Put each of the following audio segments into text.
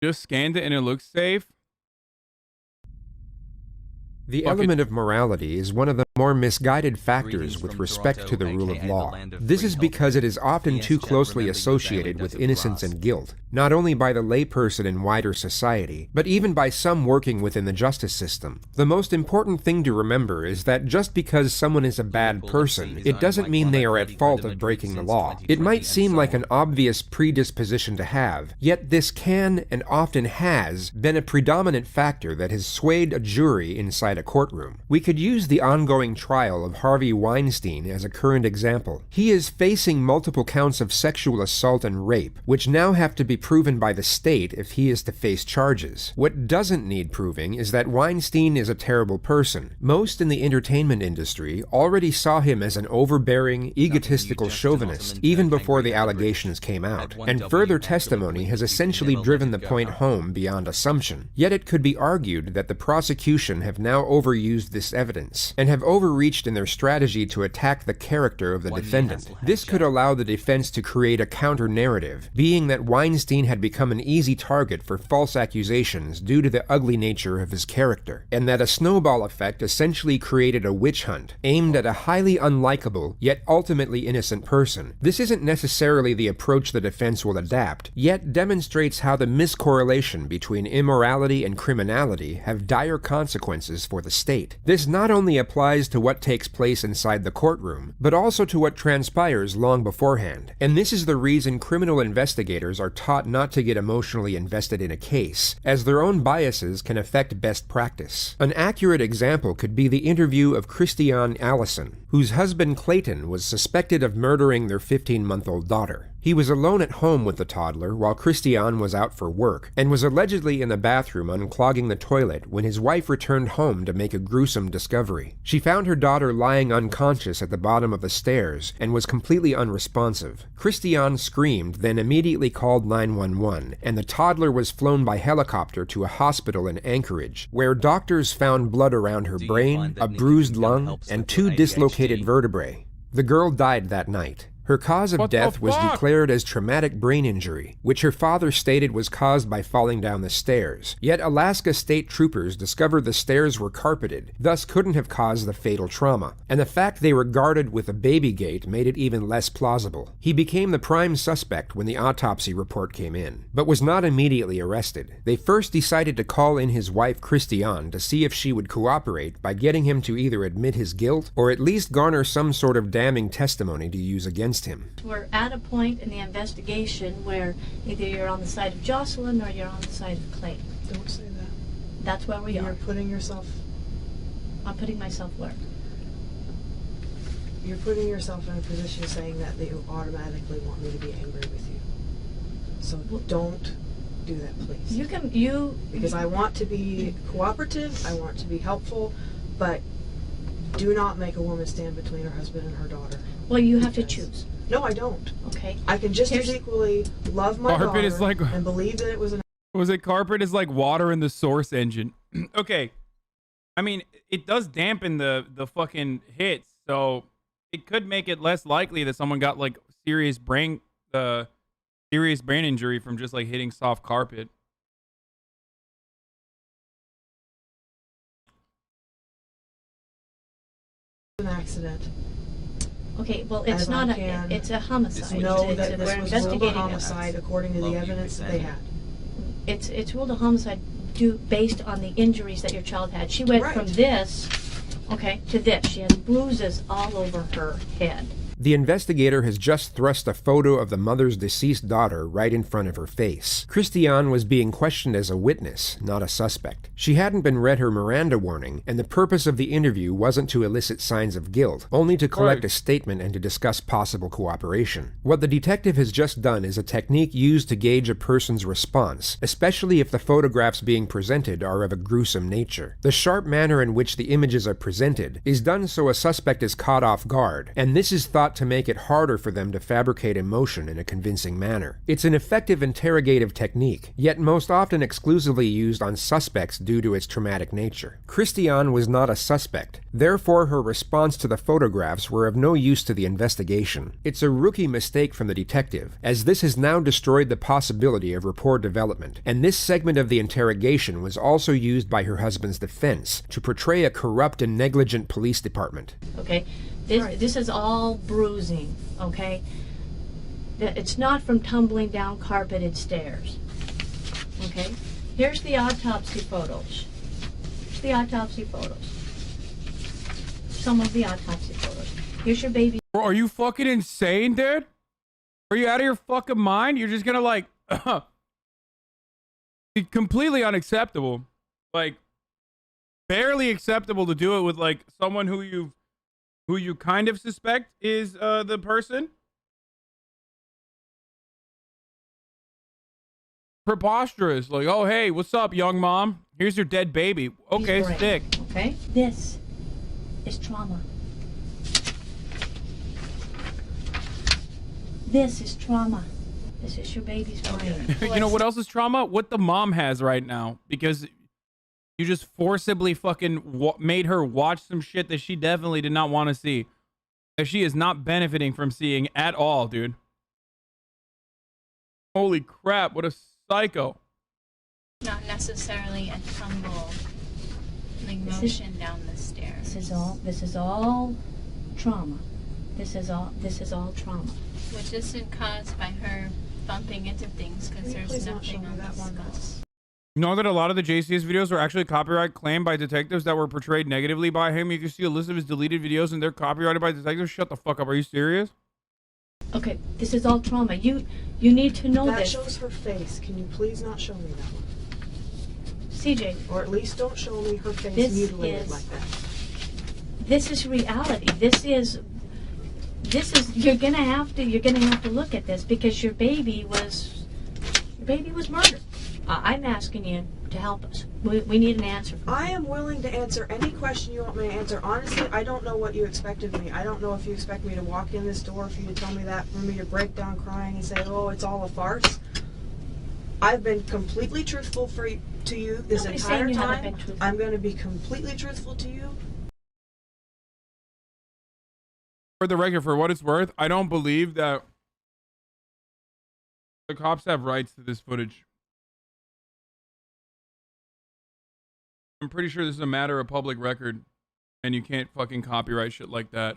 Just scanned it and it looks safe. The element of morality is one of the more misguided factors with respect to the rule of law. This is because it is often too closely associated with innocence and guilt, not only by the layperson in wider society, but even by some working within the justice system. The most important thing to remember is that just because someone is a bad person, it doesn't mean they are at fault of breaking the law. It might seem like an obvious predisposition to have, yet this can, and often has, been a predominant factor that has swayed a jury inside a courtroom. We could use the ongoing trial of Harvey Weinstein as a current example. He is facing multiple counts of sexual assault and rape, which now have to be proven by the state if he is to face charges. What doesn't need proving is that Weinstein is a terrible person. Most in the entertainment industry already saw him as an overbearing, egotistical chauvinist even before the allegations came out, and further testimony has essentially driven the point home beyond assumption. Yet it could be argued that the prosecution have now overused this evidence, and have overreached in their strategy to attack the character of the defendant. This could allow the defense to create a counter-narrative, being that Weinstein had become an easy target for false accusations due to the ugly nature of his character, and that a snowball effect essentially created a witch hunt, aimed at a highly unlikable, yet ultimately innocent person. This isn't necessarily the approach the defense will adapt, yet demonstrates how the miscorrelation between immorality and criminality have dire consequences for the state. This not only applies to what takes place inside the courtroom, but also to what transpires long beforehand. And this is the reason criminal investigators are taught not to get emotionally invested in a case, as their own biases can affect best practice. An accurate example could be the interview of Christiane Allison, whose husband Clayton was suspected of murdering their 15-month-old daughter. He was alone at home with the toddler while Christiane was out for work, and was allegedly in the bathroom unclogging the toilet when his wife returned home to make a gruesome discovery. She found her daughter lying unconscious at the bottom of the stairs and was completely unresponsive. Christiane screamed, then immediately called 911, and the toddler was flown by helicopter to a hospital in Anchorage, where doctors found blood around her brain, a bruised lung, and 2 dislocated vertebrae. The girl died that night. Her cause of death was declared as traumatic brain injury, which her father stated was caused by falling down the stairs. Yet Alaska state troopers discovered the stairs were carpeted, thus couldn't have caused the fatal trauma, and the fact they were guarded with a baby gate made it even less plausible. He became the prime suspect when the autopsy report came in, but was not immediately arrested. They first decided to call in his wife Christiane to see if she would cooperate by getting him to either admit his guilt or at least garner some sort of damning testimony to use against him. We're at a point in the investigation where either you're on the side of Jocelyn or you're on the side of Clayton. Don't say that. That's where we are. You're putting yourself... I'm putting myself where? You're putting yourself in a position saying that you automatically want me to be angry with you. So don't do that, please. Because I want to be cooperative, I want to be helpful, but do not make a woman stand between her husband and her daughter. Well, you have to choose. No, I don't. Okay. I can just as equally love my daughter is like, and believe that it was an... Was it carpet is like water in the source engine? Okay. I mean, it does dampen the fucking hits, so it could make it less likely that someone got like serious brain injury from just like hitting soft carpet. An accident. Okay, well, it's not it's a homicide. Know that we're this was investigating ruled a homicide according to the evidence that they had. It's ruled a homicide based on the injuries that your child had. She went from this, to this. She has bruises all over her head. The investigator has just thrust a photo of the mother's deceased daughter right in front of her face. Christiane was being questioned as a witness, not a suspect. She hadn't been read her Miranda warning, and the purpose of the interview wasn't to elicit signs of guilt, only to collect a statement and to discuss possible cooperation. What the detective has just done is a technique used to gauge a person's response, especially if the photographs being presented are of a gruesome nature. The sharp manner in which the images are presented is done so a suspect is caught off guard, and this is thought out to make it harder for them to fabricate emotion in a convincing manner. It's an effective interrogative technique, yet most often exclusively used on suspects due to its traumatic nature. Christiane was not a suspect, therefore her response to the photographs were of no use to the investigation. It's a rookie mistake from the detective, as this has now destroyed the possibility of rapport development, and this segment of the interrogation was also used by her husband's defense to portray a corrupt and negligent police department. Okay, this is all bruising, okay? It's not from tumbling down carpeted stairs, okay? Here's the autopsy photos. The autopsy photos. Some of the autopsy photos. Here's your baby. Bro, are you fucking insane, dude? Are you out of your fucking mind? You're just gonna like it's completely unacceptable. Like barely acceptable to do it with like someone who you kind of suspect is the person. Preposterous. Like, oh hey, what's up, young mom? Here's your dead baby. Okay, stick. Okay? This is trauma. This is trauma. This is your baby's brain. You know what else is trauma? What the mom has right now. Because you just forcibly fucking made her watch some shit that she definitely did not want to see. That she is not benefiting from seeing at all, dude. Holy crap, what a psycho. Not necessarily a tumble, like motion down the stairs. This is all trauma. This is all trauma. Which isn't caused by her bumping into things because there's nothing on the skull. You know that a lot of the JCS videos were actually copyright claimed by detectives that were portrayed negatively by him? You can see a list of his deleted videos and they're copyrighted by detectives? Shut the fuck up. Are you serious? Okay, this is all trauma. You need to know that this. That shows her face. Can you please not show me that one? CJ. Or at least don't show me her face mutilated like that. This is reality. This is you're gonna have to look at this because your baby was murdered. I'm asking you to help us. We need an answer. I am willing to answer any question you want me to answer. Honestly, I don't know what you expect of me. I don't know if you expect me to walk in this door, for you to tell me that, for me to break down crying and say, oh, it's all a farce. I've been completely truthful to you this entire time. I'm going to be completely truthful to you. For the record, for what it's worth, I don't believe that the cops have rights to this footage. I'm pretty sure this is a matter of public record, and you can't fucking copyright shit like that.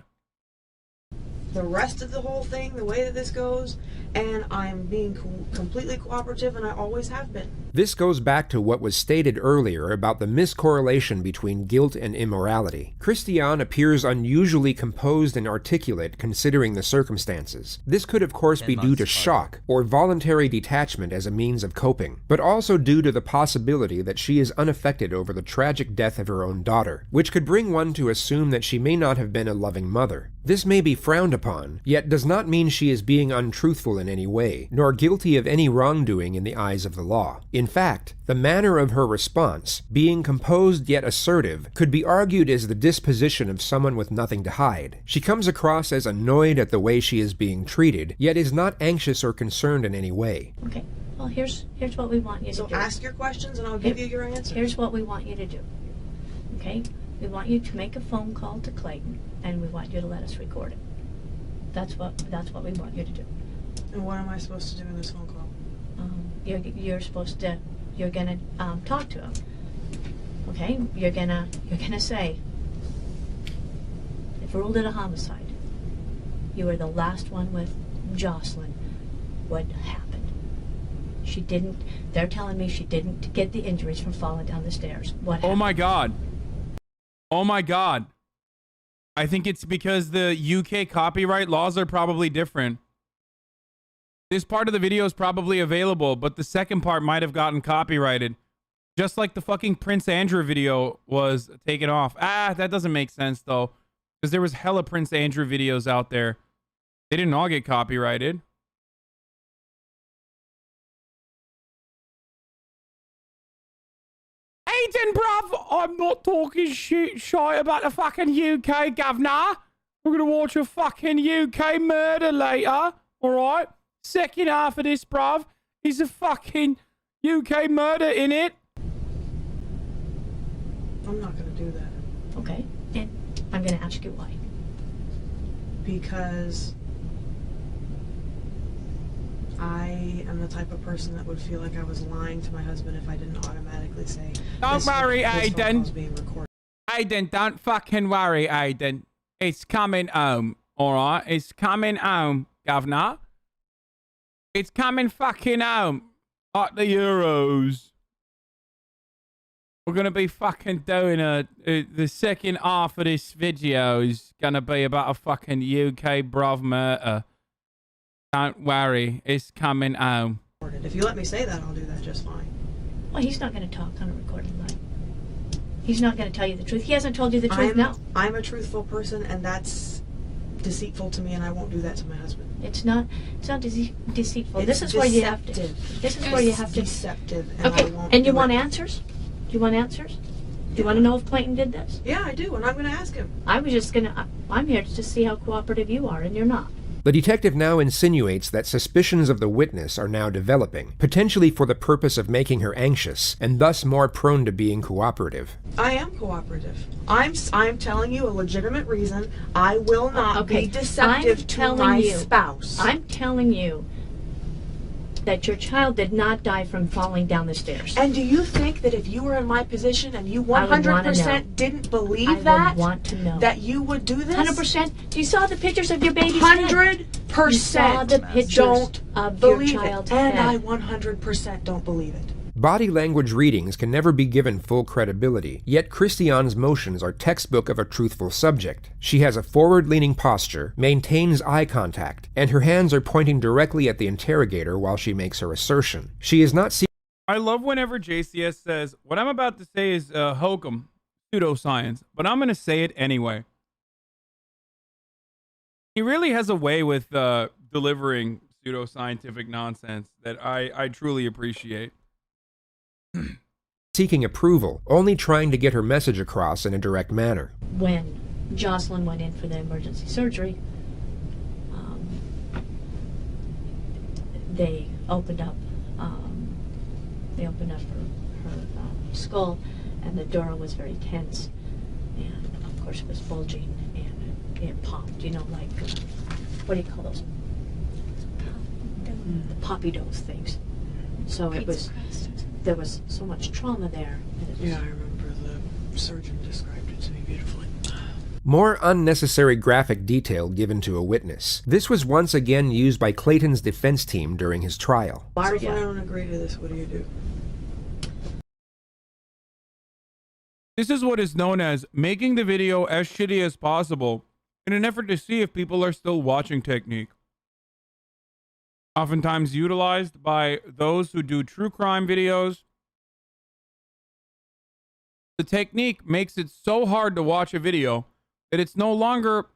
The rest of the whole thing, the way that this goes, and I'm being completely cooperative, and I always have been. This goes back to what was stated earlier about the miscorrelation between guilt and immorality. Christiane appears unusually composed and articulate considering the circumstances. This could of course be due to shock or voluntary detachment as a means of coping, but also due to the possibility that she is unaffected over the tragic death of her own daughter, which could bring one to assume that she may not have been a loving mother. This may be frowned upon, yet does not mean she is being untruthful in any way, nor guilty of any wrongdoing in the eyes of the law. In fact, the manner of her response, being composed yet assertive, could be argued as the disposition of someone with nothing to hide. She comes across as annoyed at the way she is being treated, yet is not anxious or concerned in any way. Okay, well here's what we want you to do. So ask your questions and I'll give you your answer. Here's what we want you to do, okay? We want you to make a phone call to Clayton, and we want you to let us record it. That's what we want you to do. And what am I supposed to do in this phone call? You're gonna talk to him. Okay? You're gonna say, if ruled it a homicide, you were the last one with Jocelyn. What happened? She didn't. They're telling me she didn't get the injuries from falling down the stairs. What happened? Oh my god. Oh my god. I think it's because the UK copyright laws are probably different. This part of the video is probably available, but the second part might have gotten copyrighted. Just like the fucking Prince Andrew video was taken off. That doesn't make sense though. Because there was hella Prince Andrew videos out there. They didn't all get copyrighted. Aiden, bruv, I'm not talking shit about the fucking UK, governor. We're gonna watch a fucking UK murder later, alright? Second half of this, bruv, is a fucking UK murder in it. I'm not gonna do that. Okay, and I'm gonna ask you why. Because I am the type of person that would feel like I was lying to my husband if I didn't automatically say, Don't worry, this phone Aiden. call's being recorded. Aiden, don't fucking worry, Aiden. It's coming home, alright? It's coming home, governor. It's coming fucking home. Like the Euros. We're gonna be fucking doing the second half of this video is gonna be about a fucking UK bruv murder. Don't worry, it's coming home. If you let me say that, I'll do that just fine. Well, he's not going to talk on a recording line. He's not going to tell you the truth. He hasn't told you the truth now. I'm a truthful person, and that's deceitful to me, and I won't do that to my husband. It's not deceitful. It's this is where you have to. This is where you have to. Deceptive. And Okay, I won't and you do want it. answers? Do you want answers? Do you want to know if Clayton did this? Yeah, I do, and I'm going to ask him. I was just going to. I'm here to see how cooperative you are, and you're not. The detective now insinuates that suspicions of the witness are now developing, potentially for the purpose of making her anxious, and thus more prone to being cooperative. I am cooperative. I'm telling you a legitimate reason. I will not be deceptive to my spouse. I'm telling you that your child did not die from falling down the stairs. And do you think that if you were in my position and you 100% didn't believe I would want to know. that you would do this? 100%? You saw the pictures of your baby's 100%. You saw the pictures Don't of your believe child's it. And head. I 100% don't believe it. Body language readings can never be given full credibility, yet Christiane's motions are textbook of a truthful subject. She has a forward-leaning posture, maintains eye contact, and her hands are pointing directly at the interrogator while she makes her assertion. She is not I love whenever JCS says, what I'm about to say is hokum, pseudoscience, but I'm going to say it anyway. He really has a way with delivering pseudoscientific nonsense that I truly appreciate. seeking approval, only trying to get her message across in a direct manner. When Jocelyn went in for the emergency surgery, they opened up her skull, and the door was very tense, and of course it was bulging, and it popped, you know, like what do you call those? The poppy dose things. So it was, there was so much trauma there. And it was, Yeah, I remember the surgeon described it to me beautifully. More unnecessary graphic detail given to a witness. This was once again used by Clayton's defense team during his trial. So if I don't agree to this, what do you do? This is what is known as making the video as shitty as possible in an effort to see if people are still watching technique. Oftentimes utilized by those who do true crime videos. The technique makes it so hard to watch a video that it's no longer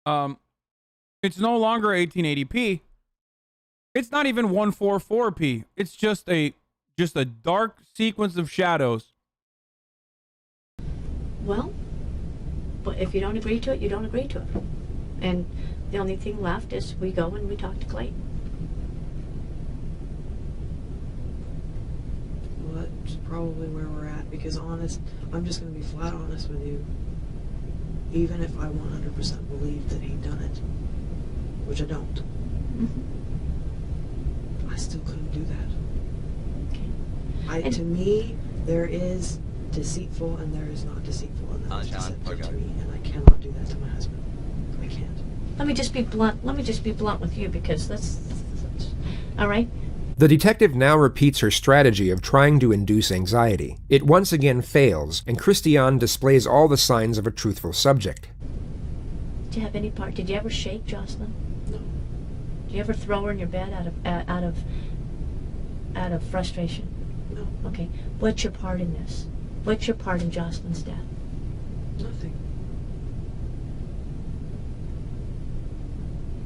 1880p. It's not even 144p. It's just a dark sequence of shadows. well, but if you don't agree to it, you don't agree to it. And the only thing left is we go and we talk to Clayton. Well, that's probably where we're at, because I'm just going to be flat honest with you. Even if I 100% believe that he'd done it, which I don't, I still couldn't do that. Okay. To me, there is deceitful and there is not deceitful, and that is deceptive to me, and I cannot do that to my husband. I can't. Let me just be blunt. Let me just be blunt with you, because that's all right. The detective now repeats her strategy of trying to induce anxiety. It once again fails, and Christiane displays all the signs of a truthful subject. Did you have any part? Did you ever shake Jocelyn? No. Did you ever throw her in your bed out of frustration? No. Okay. What's your part in this? What's your part in Jocelyn's death? Nothing.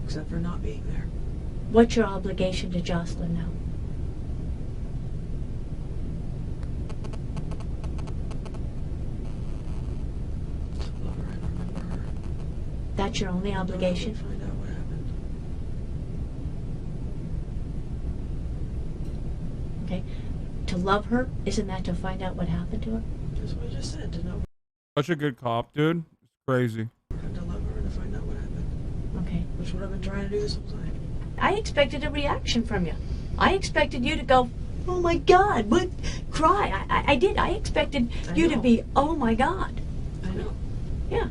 Except for not being there. What's your obligation to Jocelyn now? To love her and remember her. that your only obligation? Find out what happened. Okay. To love her, isn't that to find out what happened to her? That's what I just said, to know. Such a good cop, dude. It's crazy. To love her and to find out what happened. Okay. Which is what I've been trying to do this whole time. I expected a reaction from you. I expected you to go, oh my God, what? Cry. I did. I expected you to be, oh my God. I know. Yeah.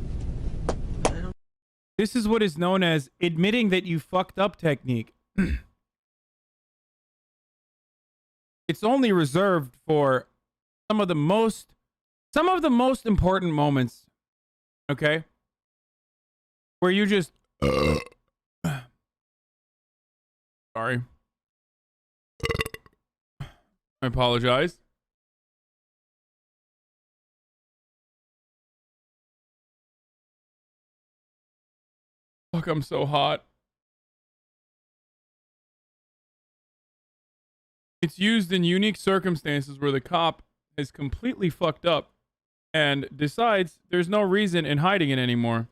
But I don't. This is what is known as admitting that you fucked up technique. It's only reserved for some of the most important moments, okay? Where you just sorry. I apologize. Fuck, I'm so hot. It's used in unique circumstances where the cop is completely fucked up and decides there's no reason in hiding it anymore.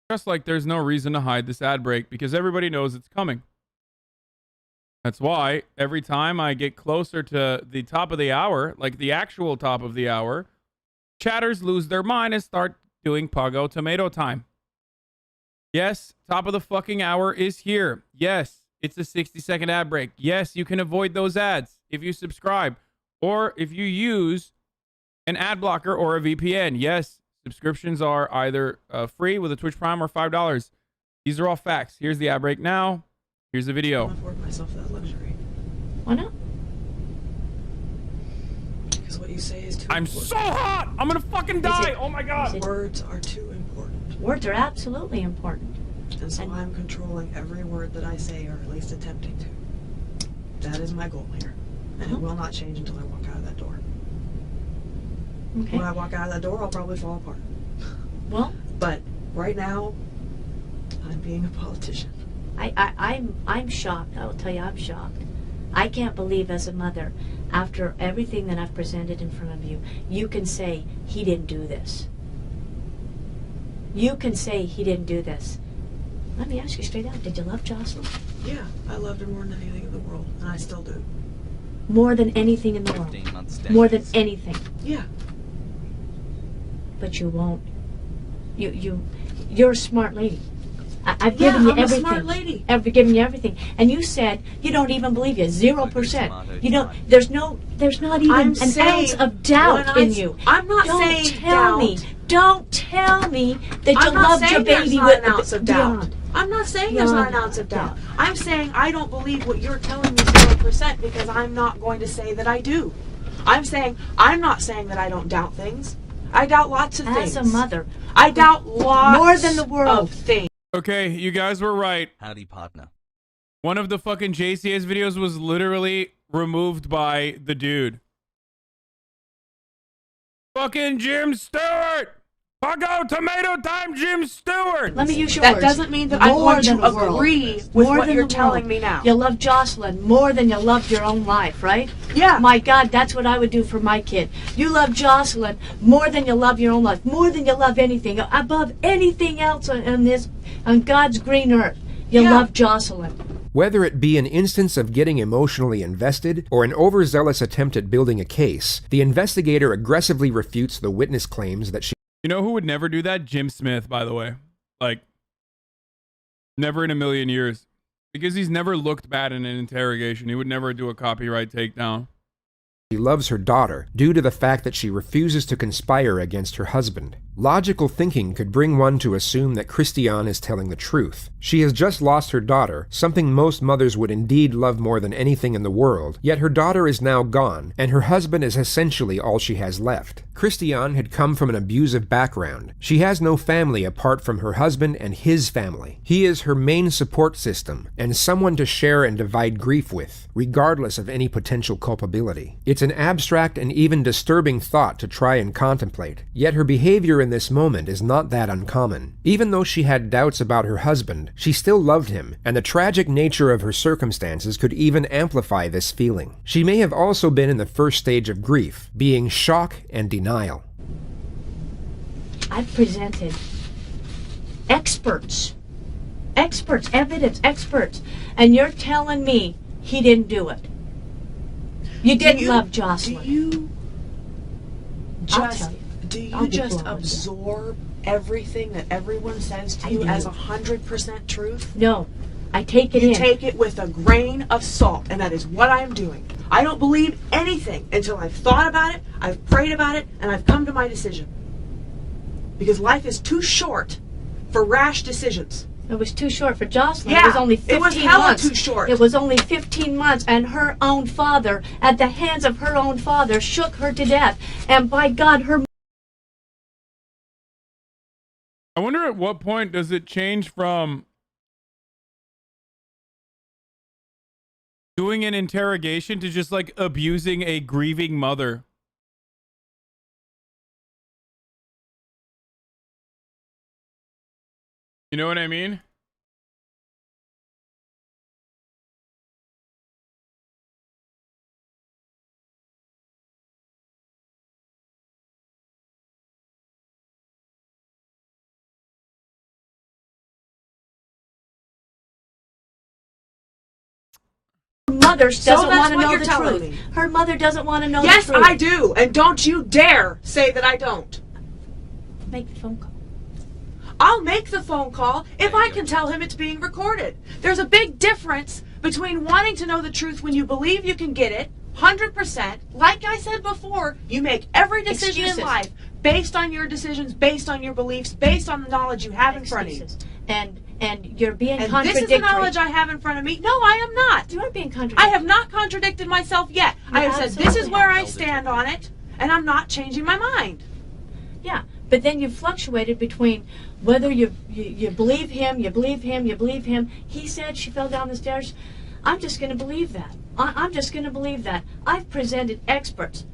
Just like there's no reason to hide this ad break because everybody knows it's coming. That's why every time I get closer to the top of the hour, like the actual top of the hour, chatters lose their mind and start doing Pogo Tomato time. Yes, top of the fucking hour is here. Yes, it's a 60-second ad break. Yes, you can avoid those ads if you subscribe or if you use an ad blocker or a VPN. Yes, subscriptions are either free with a Twitch Prime or $5. These are all facts. Here's the ad break now. Here's the video. I can't afford myself that luxury. Why not? Because what you say is too I'm important. so hot! I'm gonna fucking die! Oh my god! Words are too important. Words are absolutely important. And so I'm controlling every word that I say, or at least attempting to. That is my goal here. And it will not change until I walk out of that door. Okay. When I walk out of that door, I'll probably fall apart. Well, But right now, I'm being a politician. I'm shocked. I will tell you, I'm shocked. I can't believe as a mother, after everything that I've presented in front of you, you can say he didn't do this. You can say he didn't do this. Let me ask you straight out, did you love Jocelyn? Yeah, I loved her more than anything in the world, and I still do. More than anything in the world. More than anything. Yeah. But you won't. You're a smart lady. I've given you I'm everything. a smart lady. I've given you everything, and you said you don't even believe you. 0%. You don't. There's not even an ounce of doubt in you. I'm not saying tell me. Don't tell me that you loved your baby with an ounce of doubt. I'm not saying there's not an ounce of doubt. I'm saying I don't believe what you're telling me 0% because I'm not going to say that I do. I'm not saying that I don't doubt things. I doubt lots of things. As a mother, I doubt lots more than the world of things. Okay, you guys were right. Howdy, partner. One of the fucking JCS videos was literally removed by the dude. Fucking Jim Stewart! Pogo Tomato time, Jim Stewart! Let me use your That words. doesn't mean that I'm More going than to the world. agree with More what than you're the telling world. me now. You love Jocelyn more than you loved your own life, right? Yeah. My God, that's what I would do for my kid. You love Jocelyn more than you love your own life, more than you love anything, above anything else on God's green earth. You love Jocelyn. Whether it be an instance of getting emotionally invested or an overzealous attempt at building a case, the investigator aggressively refutes the witness claims that she... You know who would never do that? Jim Smith, by the way. Like, never in a million years. Because he's never looked bad in an interrogation. He would never do a copyright takedown. She loves her daughter due to the fact that she refuses to conspire against her husband. Logical thinking could bring one to assume that Christiane is telling the truth. She has just lost her daughter, something most mothers would indeed love more than anything in the world, yet her daughter is now gone, and her husband is essentially all she has left. Christiane had come from an abusive background. She has no family apart from her husband and his family. He is her main support system, and someone to share and divide grief with, regardless of any potential culpability. It's an abstract and even disturbing thought to try and contemplate, yet her behavior in this moment is not that uncommon. Even though she had doubts about her husband, she still loved him, and the tragic nature of her circumstances could even amplify this feeling. She may have also been in the first stage of grief, being shock and denial. I've presented experts, evidence, experts, and you're telling me he didn't do it. You didn't love Jocelyn. Do you just absorb everything that everyone says to you as 100% truth? No, I take it in. You take it with a grain of salt, and that is what I am doing. I don't believe anything until I've thought about it, I've prayed about it, and I've come to my decision. Because life is too short for rash decisions. It was too short for Jocelyn. Yeah, it was only 15 months. It was hella too short. It was only 15 months, and her own father, at the hands of her own father, shook her to death. And by God, her... I wonder at what point does it change from doing an interrogation to just like abusing a grieving mother? You know what I mean? Her mother doesn't want to know the truth. Her mother doesn't want to know the truth. Yes, I do. And don't you dare say that I don't. Make the phone call. I'll make the phone call if I can tell him it's being recorded. There's a big difference between wanting to know the truth when you believe you can get it, 100%. Like I said before, you make every decision in life based on your decisions, based on your beliefs, based on the knowledge you have in front of you. And you're being contradictory. This is the knowledge I have in front of me. No, I am not. You are being contradictory. I have not contradicted myself yet. I have said this is where I stand on it, and I'm not changing my mind. Yeah, but then you fluctuated between whether you believe him, you believe him, you believe him. He said she fell down the stairs. I'm just going to believe that. I'm just going to believe that. I've presented experts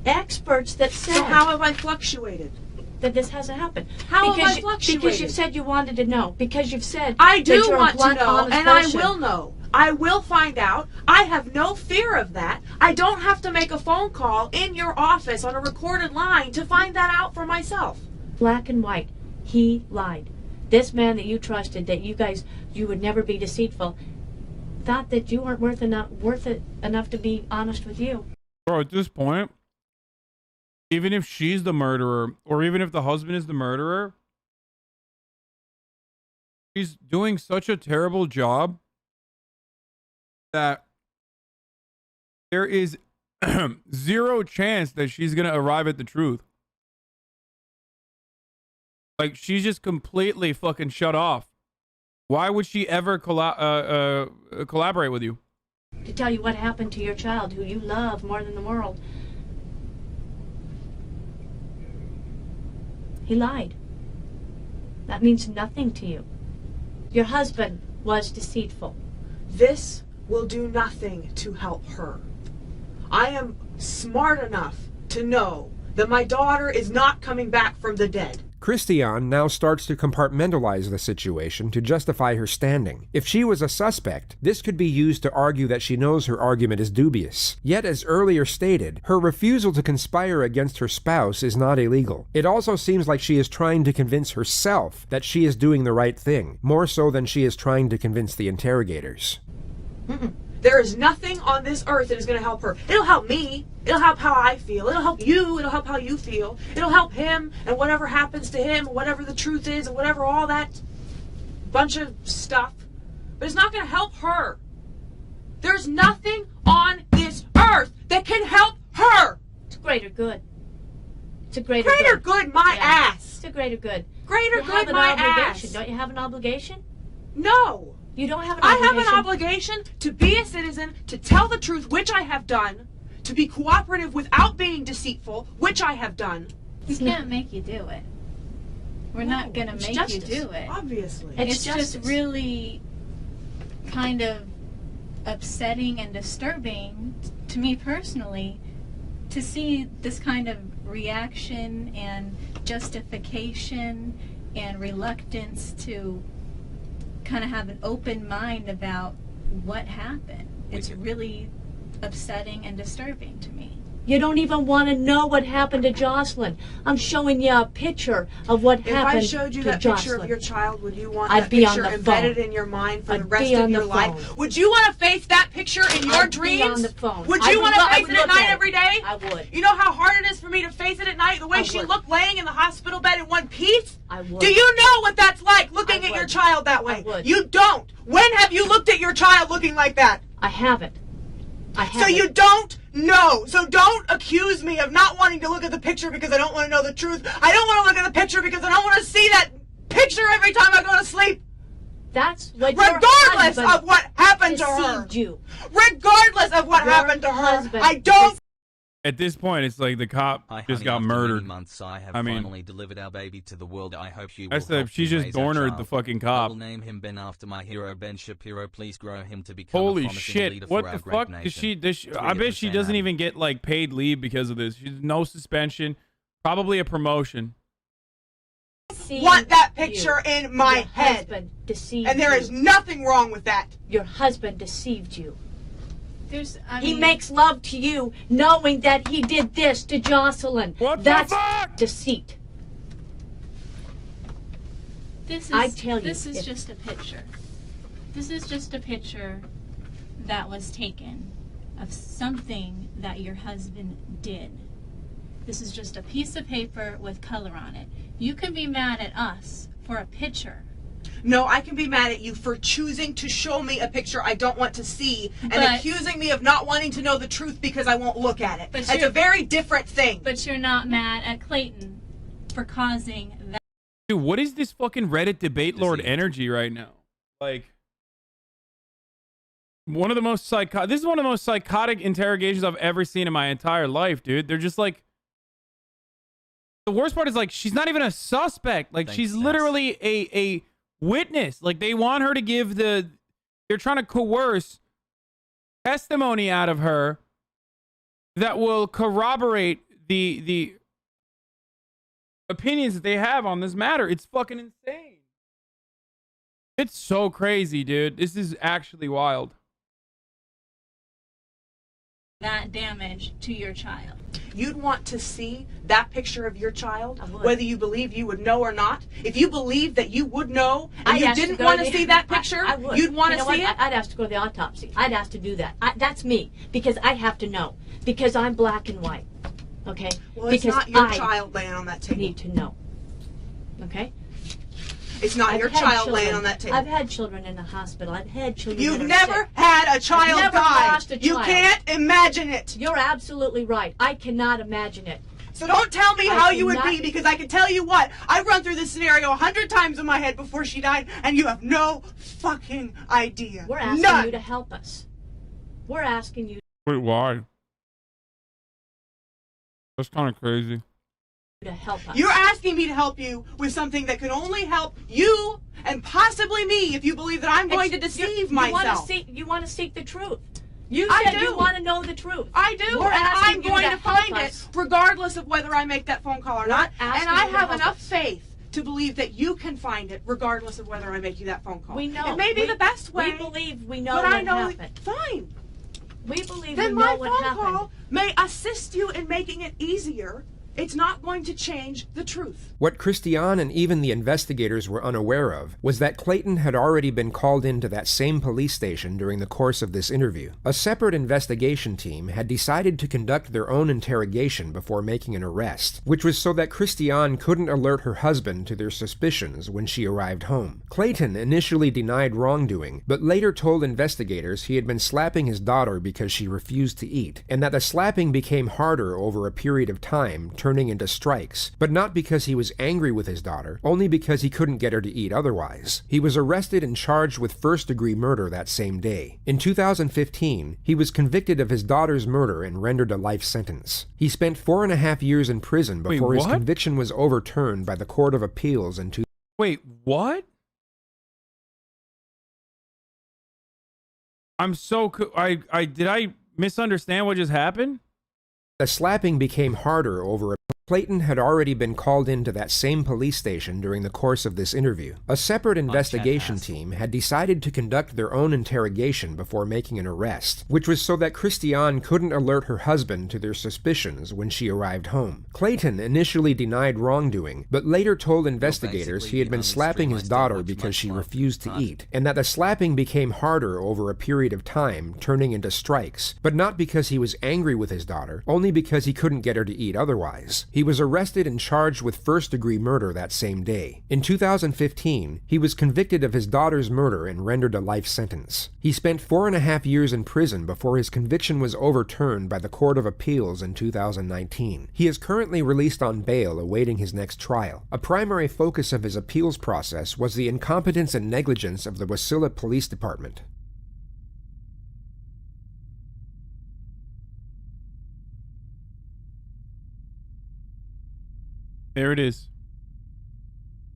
that said... So how have I fluctuated? That this hasn't happened. How have I fluctuated? Because you've said you wanted to know. Because you've said I do that you're want a blunt, to know, honest and person. I will know. I will find out. I have no fear of that. I don't have to make a phone call in your office on a recorded line to find that out for myself. Black and white. He lied. This man that you trusted, that you would never be deceitful, thought that you weren't worth it enough to be honest with you. Bro, at this point, even if she's the murderer, or even if the husband is the murderer, she's doing such a terrible job that there is zero chance that she's going to arrive at the truth. Like, she's just completely fucking shut off. Why would she ever collaborate with you? To tell you what happened to your child, who you love more than the world. He lied. That means nothing to you. Your husband was deceitful. This will do nothing to help her. I am smart enough to know that my daughter is not coming back from the dead. Christiane now starts to compartmentalize the situation to justify her standing. If she was a suspect, this could be used to argue that she knows her argument is dubious. Yet, as earlier stated, her refusal to conspire against her spouse is not illegal. It also seems like she is trying to convince herself that she is doing the right thing, more so than she is trying to convince the interrogators. There is nothing on this earth that is going to help her. It'll help me. It'll help how I feel. It'll help you. It'll help how you feel. It'll help him and whatever happens to him, whatever the truth is, and whatever all that bunch of stuff. But it's not going to help her. There's nothing on this earth that can help her. It's greater good. It's a greater good my ass. It's a greater good. Greater good my ass. Don't you have an obligation? No. You don't have an obligation? I have an obligation to be a citizen, to tell the truth, which I have done, to be cooperative without being deceitful, which I have done. We can't make you do it. We're not going to make you do it. Obviously. It's just really kind of upsetting and disturbing to me personally to see this kind of reaction and justification and reluctance to kind of have an open mind about what happened. It's really upsetting and disturbing to me. You don't even want to know what happened to Jocelyn. I'm showing you a picture of what happened to Jocelyn. If I showed you that picture of your child, would you want I'd that be on picture the embedded phone. in your mind for I'd the rest be of on your the life? phone. Would you want to face that picture in your I'd dreams? be on the phone. Would you want to face it at night every day? I would. You know how hard it is for me to face it at night? The way she looked laying in the hospital bed in one piece? I would. Do you know what that's like, looking at your child that way? I would. You don't. When have you looked at your child looking like that? I haven't. I haven't. So you don't know. So don't accuse me of not wanting to look at the picture because I don't want to know the truth. I don't want to look at the picture because I don't want to see that picture every time I go to sleep. That's what regardless of what happened to her. You. Regardless of what happened to her. Husband I don't. At this point, it's like the cop just got murdered. Months, I have mean, finally delivered our baby to the world. I hope you. I said she just Dornered the fucking cop. I will name him Ben after my hero Ben Shapiro. Please grow him to become Holy a promising shit! leader What for the our fuck great does she? nation. I bet she doesn't even get like paid leave because of this. She's no suspension, probably a promotion. Want that picture in my head, and there is nothing wrong with that. Your husband deceived you. He mean, makes love to you knowing that he did this to Jocelyn. That's deceit. This is, I tell you, this is just a picture. This is just a picture that was taken of something that your husband did. This is just a piece of paper with color on it. You can be mad at us for a picture. No, I can be mad at you for choosing to show me a picture I don't want to see and But- accusing me of not wanting to know the truth because I won't look at it. But It's a very different thing. But you're not mad at Clayton for causing that. Dude, what is this fucking Reddit debate lord energy right now? Like, one of the most this is one of the most psychotic interrogations I've ever seen in my entire life, dude. They're just like, the worst part is like, she's not even a suspect. Like, she's literally a witness. Like, they want her to give they're trying to coerce testimony out of her that will corroborate the opinions that they have on this matter. It's fucking insane. It's so crazy, dude. This is actually wild. That damage to your child. You'd want to see that picture of your child, whether you believe you would know or not. If you believe that you would know and you didn't want to see that picture, you'd want to see it? I'd ask to go to the autopsy. I'd ask to do that. That's me, because I have to know, because I'm black and white. Okay? Well, because it's not your child laying on that table. I need to know. Okay? It's not your child laying on that table. I've had children in the hospital. I've had children. You've never had a child never die. lost a You child. can't imagine it. You're absolutely right. I cannot imagine it. So don't tell me how you would cannot- be, because I can tell you what. I've run through this scenario 100 times in my head before she died, and you have no fucking idea. We're asking None. you to help us. We're asking you Wait, why? That's kind of crazy. to help us. You're asking me to help you with something that can only help you and possibly me if you believe that I'm going to deceive myself. You want to seek the truth. You I said do. you want to know the truth. I do, We're and asking I'm you going to help find us. it regardless of whether I make that phone call or not. And asking I you to have help enough us. faith to believe that you can find it regardless of whether I make you that phone call. We know. It may be the best way. We believe we know but what I know happened. Fine. We believe Then we know my what phone happened. call may assist you in making it easier. It's not going to change the truth. What Christiane and even the investigators were unaware of was that Clayton had already been called into that same police station during the course of this interview. A separate investigation team had decided to conduct their own interrogation before making an arrest, which was so that Christiane couldn't alert her husband to their suspicions when she arrived home. Clayton initially denied wrongdoing, but later told investigators he had been slapping his daughter because she refused to eat, and that the slapping became harder over a period of time, turning into strikes, but not because he was angry with his daughter, only because he couldn't get her to eat otherwise. He was arrested and charged with first-degree murder that same day. In 2015, he was convicted of his daughter's murder and rendered a life sentence. He spent 4.5 years in prison before his what? conviction was overturned by the Court of Appeals in Wait, what? I'm so did I misunderstand what just happened? The slapping became harder over a Clayton had already been called into that same police station during the course of this interview. A separate investigation team had decided to conduct their own interrogation before making an arrest, which was so that Christiane couldn't alert her husband to their suspicions when she arrived home. Clayton initially denied wrongdoing, but later told investigators he had been slapping his daughter because she refused to eat, and that the slapping became harder over a period of time, turning into strikes, but not because he was angry with his daughter, only because he couldn't get her to eat otherwise. He was arrested and charged with first-degree murder that same day. In 2015, he was convicted of his daughter's murder and rendered a life sentence. He spent 4.5 years in prison before his conviction was overturned by the Court of Appeals in 2019. He is currently released on bail awaiting his next trial. A primary focus of his appeals process was the incompetence and negligence of the Wasilla Police Department. There it is.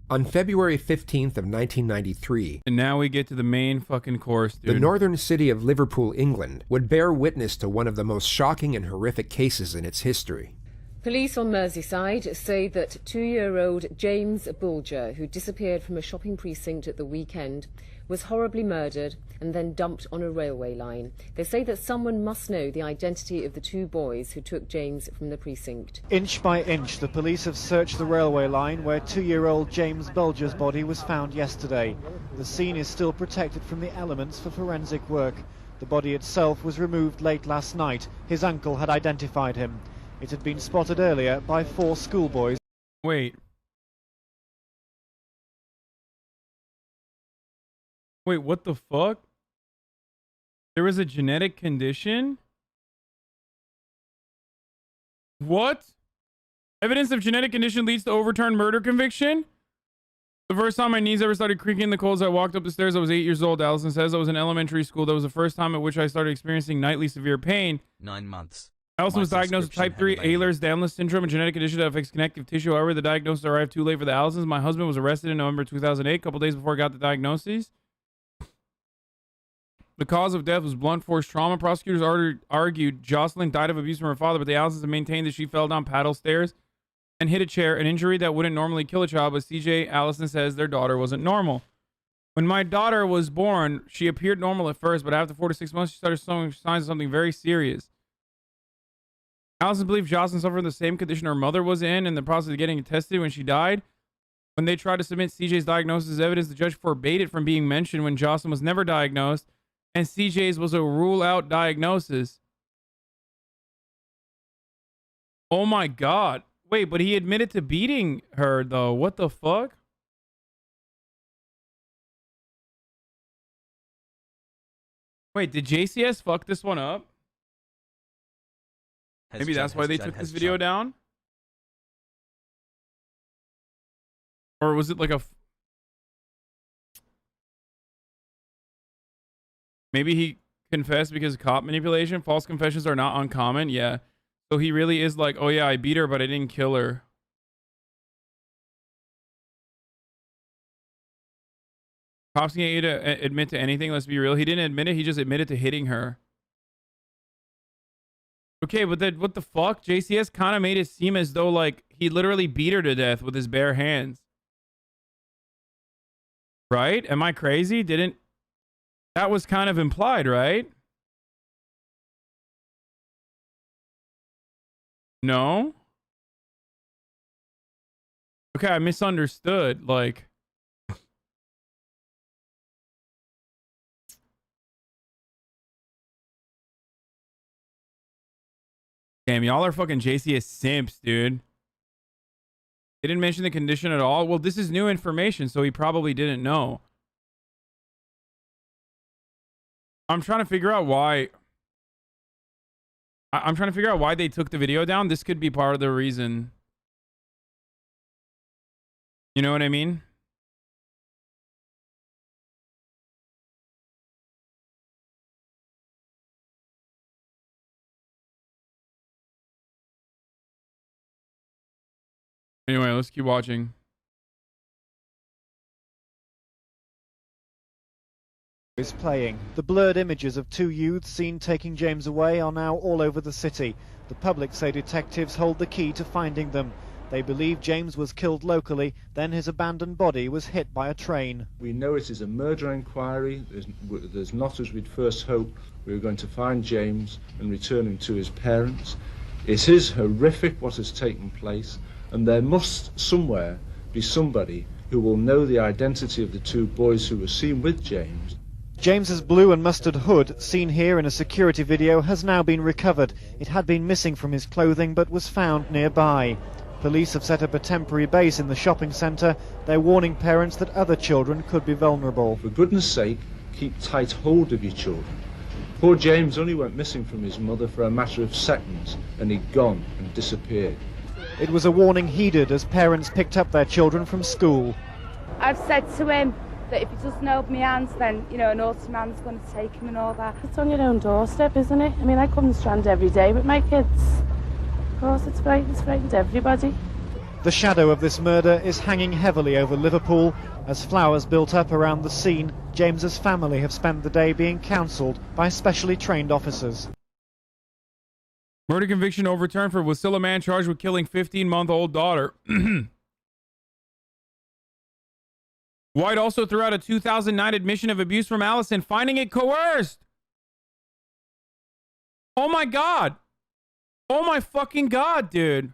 On February 15th of 1993, and now we get to the main fucking course, dude. The northern city of Liverpool, England, would bear witness to one of the most shocking and horrific cases in its history. Police on Merseyside say that 2-year-old James Bulger, who disappeared from a shopping precinct at the weekend, was horribly murdered and then dumped on a railway line. They say that someone must know the identity of the 2 boys who took James from the precinct. Inch by inch, the police have searched the railway line where 2-year-old James Bulger's body was found yesterday. The scene is still protected from the elements for forensic work. The body itself was removed late last night. His uncle had identified him. It had been spotted earlier by 4 schoolboys. Wait, what the fuck? There was a genetic condition? What? Evidence of genetic condition leads to overturned murder conviction? The first time my knees ever started creaking in the cold as I walked up the stairs, I was 8 years old. Allison says I was in elementary school. That was the first time at which I started experiencing nightly severe pain. 9 months. Allison was diagnosed with type 3 Ehlers-Danlos syndrome, a genetic condition that affects connective tissue. However, the diagnosis arrived too late for the Allisons. My husband was arrested in November 2008, a couple days before I got the diagnosis. The cause of death was blunt force trauma. Prosecutors argued Jocelyn died of abuse from her father, but the Allisons have maintained that she fell down paddle stairs and hit a chair, an injury that wouldn't normally kill a child, but CJ Allison says their daughter wasn't normal. When my daughter was born, she appeared normal at first, but after 4 to 6 months, she started showing signs of something very serious. Allison believed Jocelyn suffered the same condition her mother was in the process of getting tested when she died. When they tried to submit CJ's diagnosis as evidence, the judge forbade it from being mentioned when Jocelyn was never diagnosed, and CJ's was a rule-out diagnosis. Oh my god. Wait, but he admitted to beating her, though. What the fuck? Wait, did JCS fuck this one up? Maybe that's why they took this video down? Or was it like a... Maybe he confessed because of cop manipulation? False confessions are not uncommon. Yeah. So he really is like, oh yeah, I beat her, but I didn't kill her. Cops can get you to admit to anything. Let's be real. He didn't admit it. He just admitted to hitting her. Okay, but then what the fuck? JCS kind of made it seem as though like he literally beat her to death with his bare hands. Right? Am I crazy? That was kind of implied, right? No? Okay, I misunderstood. Like... Damn, y'all are fucking JCS simps, dude. They didn't mention the condition at all. Well, this is new information, so he probably didn't know. I'm trying to figure out why... I'm trying to figure out why they took the video down. This could be part of the reason. You know what I mean? Anyway, let's keep watching. is playing. The blurred images of two youths seen taking James away are now all over the city. The public say detectives hold the key to finding them. They believe James was killed locally, then his abandoned body was hit by a train. We know it is a murder inquiry. There's not, as we'd first hoped, we were going to find James and return him to his parents. It is horrific what has taken place, and there must somewhere be somebody who will know the identity of the two boys who were seen with James. James's blue and mustard hood, seen here in a security video, has now been recovered. It had been missing from his clothing but was found nearby. Police have set up a temporary base in the shopping centre. They're warning parents that other children could be vulnerable. For goodness sake, keep tight hold of your children. Poor James only went missing from his mother for a matter of seconds, and he'd gone and disappeared. It was a warning heeded as parents picked up their children from school. I've said to him that if he doesn't hold my hands, then, you know, an naughty man's going to take him and all that. It's on your own doorstep, isn't it? I mean, I come strand every day with my kids. Of course, it's frightened everybody. The shadow of this murder is hanging heavily over Liverpool. As flowers built up around the scene, James's family have spent the day being counselled by specially trained officers. Murder conviction overturned for Wasilla man charged with killing 15-month-old daughter. White also threw out a 2009 admission of abuse from Allison, finding it coerced. Oh my God. Oh my fucking God, dude.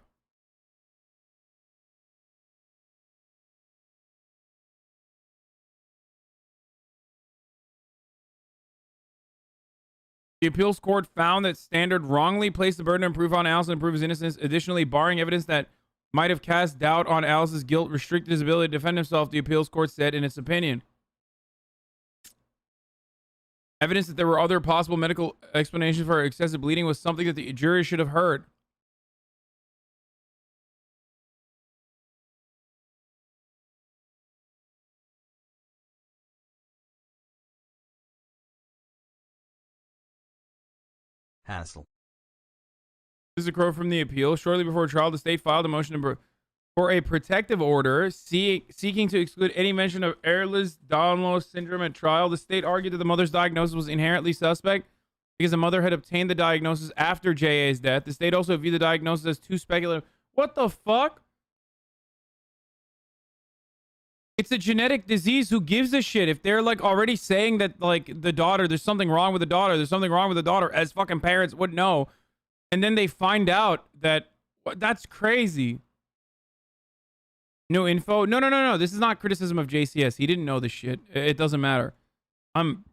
The appeals court found that Standard wrongly placed the burden of proof on Allison to prove his innocence. Additionally, barring evidence that might have cast doubt on Allison's guilt, restricted his ability to defend himself, the appeals court said in its opinion. Evidence that there were other possible medical explanations for excessive bleeding was something that the jury should have heard. Hassle. This is a quote from the appeal. Shortly before trial, the state filed a motion for a protective order seeking to exclude any mention of Ehlers-Danlos syndrome at trial. The state argued that the mother's diagnosis was inherently suspect because the mother had obtained the diagnosis after J.A.'s death. The state also viewed the diagnosis as too speculative. What the fuck? It's a genetic disease. Who gives a shit? If they're like already saying that like the daughter, there's something wrong with the daughter, there's something wrong with the daughter, as fucking parents would know. And then they find out that that's crazy. No info. No. This is not criticism of JCS. He didn't know this shit. It doesn't matter. I'm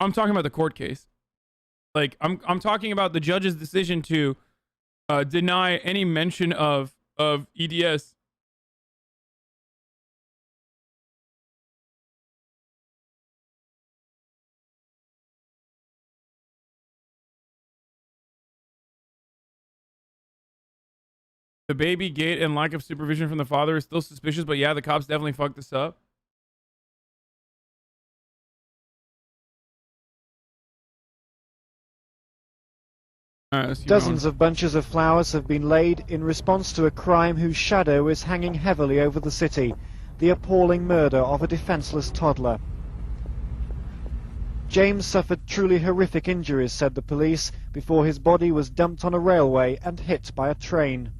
talking about the court case. Like I'm talking about the judge's decision to deny any mention of EDS. The baby gate and lack of supervision from the father is still suspicious, but yeah, the cops definitely fucked this up. Dozens of bunches of flowers have been laid in response to a crime whose shadow is hanging heavily over the city, the appalling murder of a defenseless toddler. James suffered truly horrific injuries, said the police, before his body was dumped on a railway and hit by a train.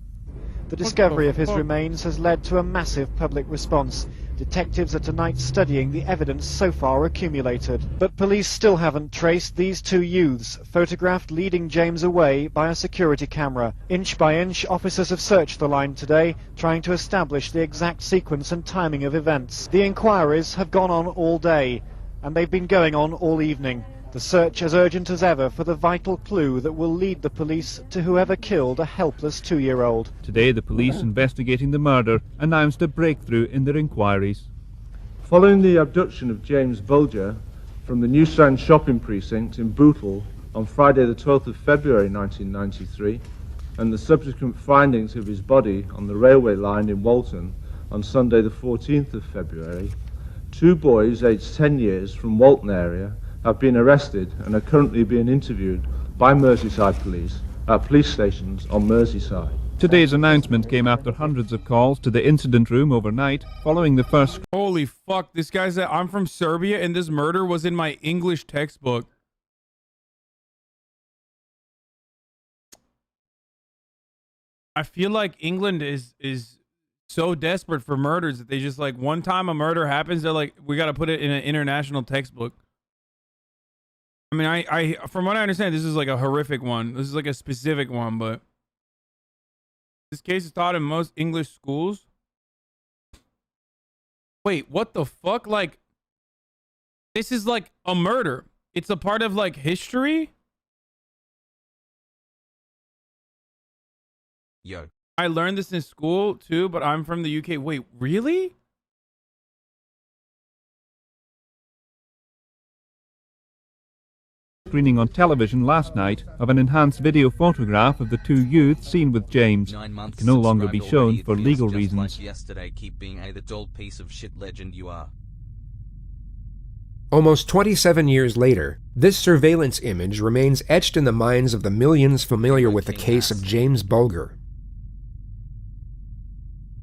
The discovery of his remains has led to a massive public response. Detectives are tonight studying the evidence so far accumulated. But police still haven't traced these two youths, photographed leading James away by a security camera. Inch by inch, officers have searched the line today, trying to establish the exact sequence and timing of events. The inquiries have gone on all day, and they've been going on all evening. The search as urgent as ever for the vital clue that will lead the police to whoever killed a helpless 2-year-old. Today, the police investigating the murder announced a breakthrough in their inquiries. Following the abduction of James Bulger from the New Strand shopping precinct in Bootle on Friday the 12th of February 1993, and the subsequent findings of his body on the railway line in Walton on Sunday the 14th of February, 2 boys aged 10 years from Walton area have been arrested and are currently being interviewed by Merseyside police at police stations on Merseyside. Today's announcement came after hundreds of calls to the incident room overnight following the first... Holy fuck, this guy said, I'm from Serbia and this murder was in my English textbook. I feel like England is so desperate for murders that they just like, one time a murder happens, they're like, we got to put it in an international textbook. I mean, I from what I understand, this is like a horrific one. This is like a specific one, but this case is taught in most English schools. Wait, what the fuck? Like, this is like a murder. It's a part of like history. Yo. I learned this in school too, but I'm from the UK. Wait, really? Screening on television last night of an enhanced video photograph of the two youths seen with James. It can no longer be shown for legal reasons. Like yesterday, keep being the dull piece of shit legend you are. Almost 27 years later, this surveillance image remains etched in the minds of the millions familiar with the case of James Bulger.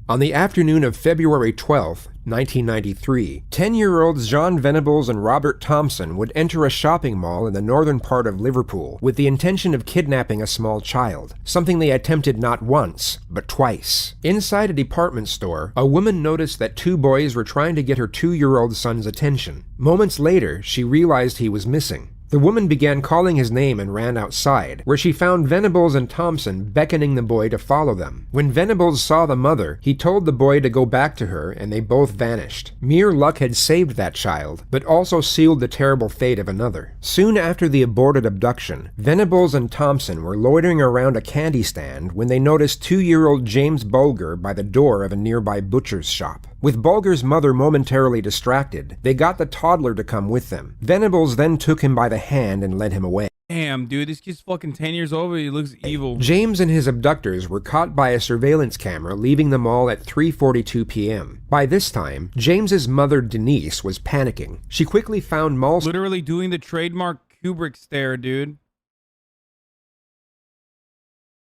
On the afternoon of February 12, 1993, 10-year-olds John Venables and Robert Thompson would enter a shopping mall in the northern part of Liverpool with the intention of kidnapping a small child, something they attempted not once, but twice. Inside a department store, a woman noticed that two boys were trying to get her 2-year-old son's attention. Moments later, she realized he was missing. The woman began calling his name and ran outside, where she found Venables and Thompson beckoning the boy to follow them. When Venables saw the mother, he told the boy to go back to her, and they both vanished. Mere luck had saved that child, but also sealed the terrible fate of another. Soon after the aborted abduction, Venables and Thompson were loitering around a candy stand when they noticed 2-year-old James Bulger by the door of a nearby butcher's shop. With Bulger's mother momentarily distracted, they got the toddler to come with them. Venables then took him by the hand and led him away. Damn, dude, this kid's fucking 10 years old, but he looks evil. James and his abductors were caught by a surveillance camera leaving the mall at 3:42 p.m. By this time, James's mother, Denise, was panicking. She quickly found mall... Literally doing the trademark Kubrick stare, dude.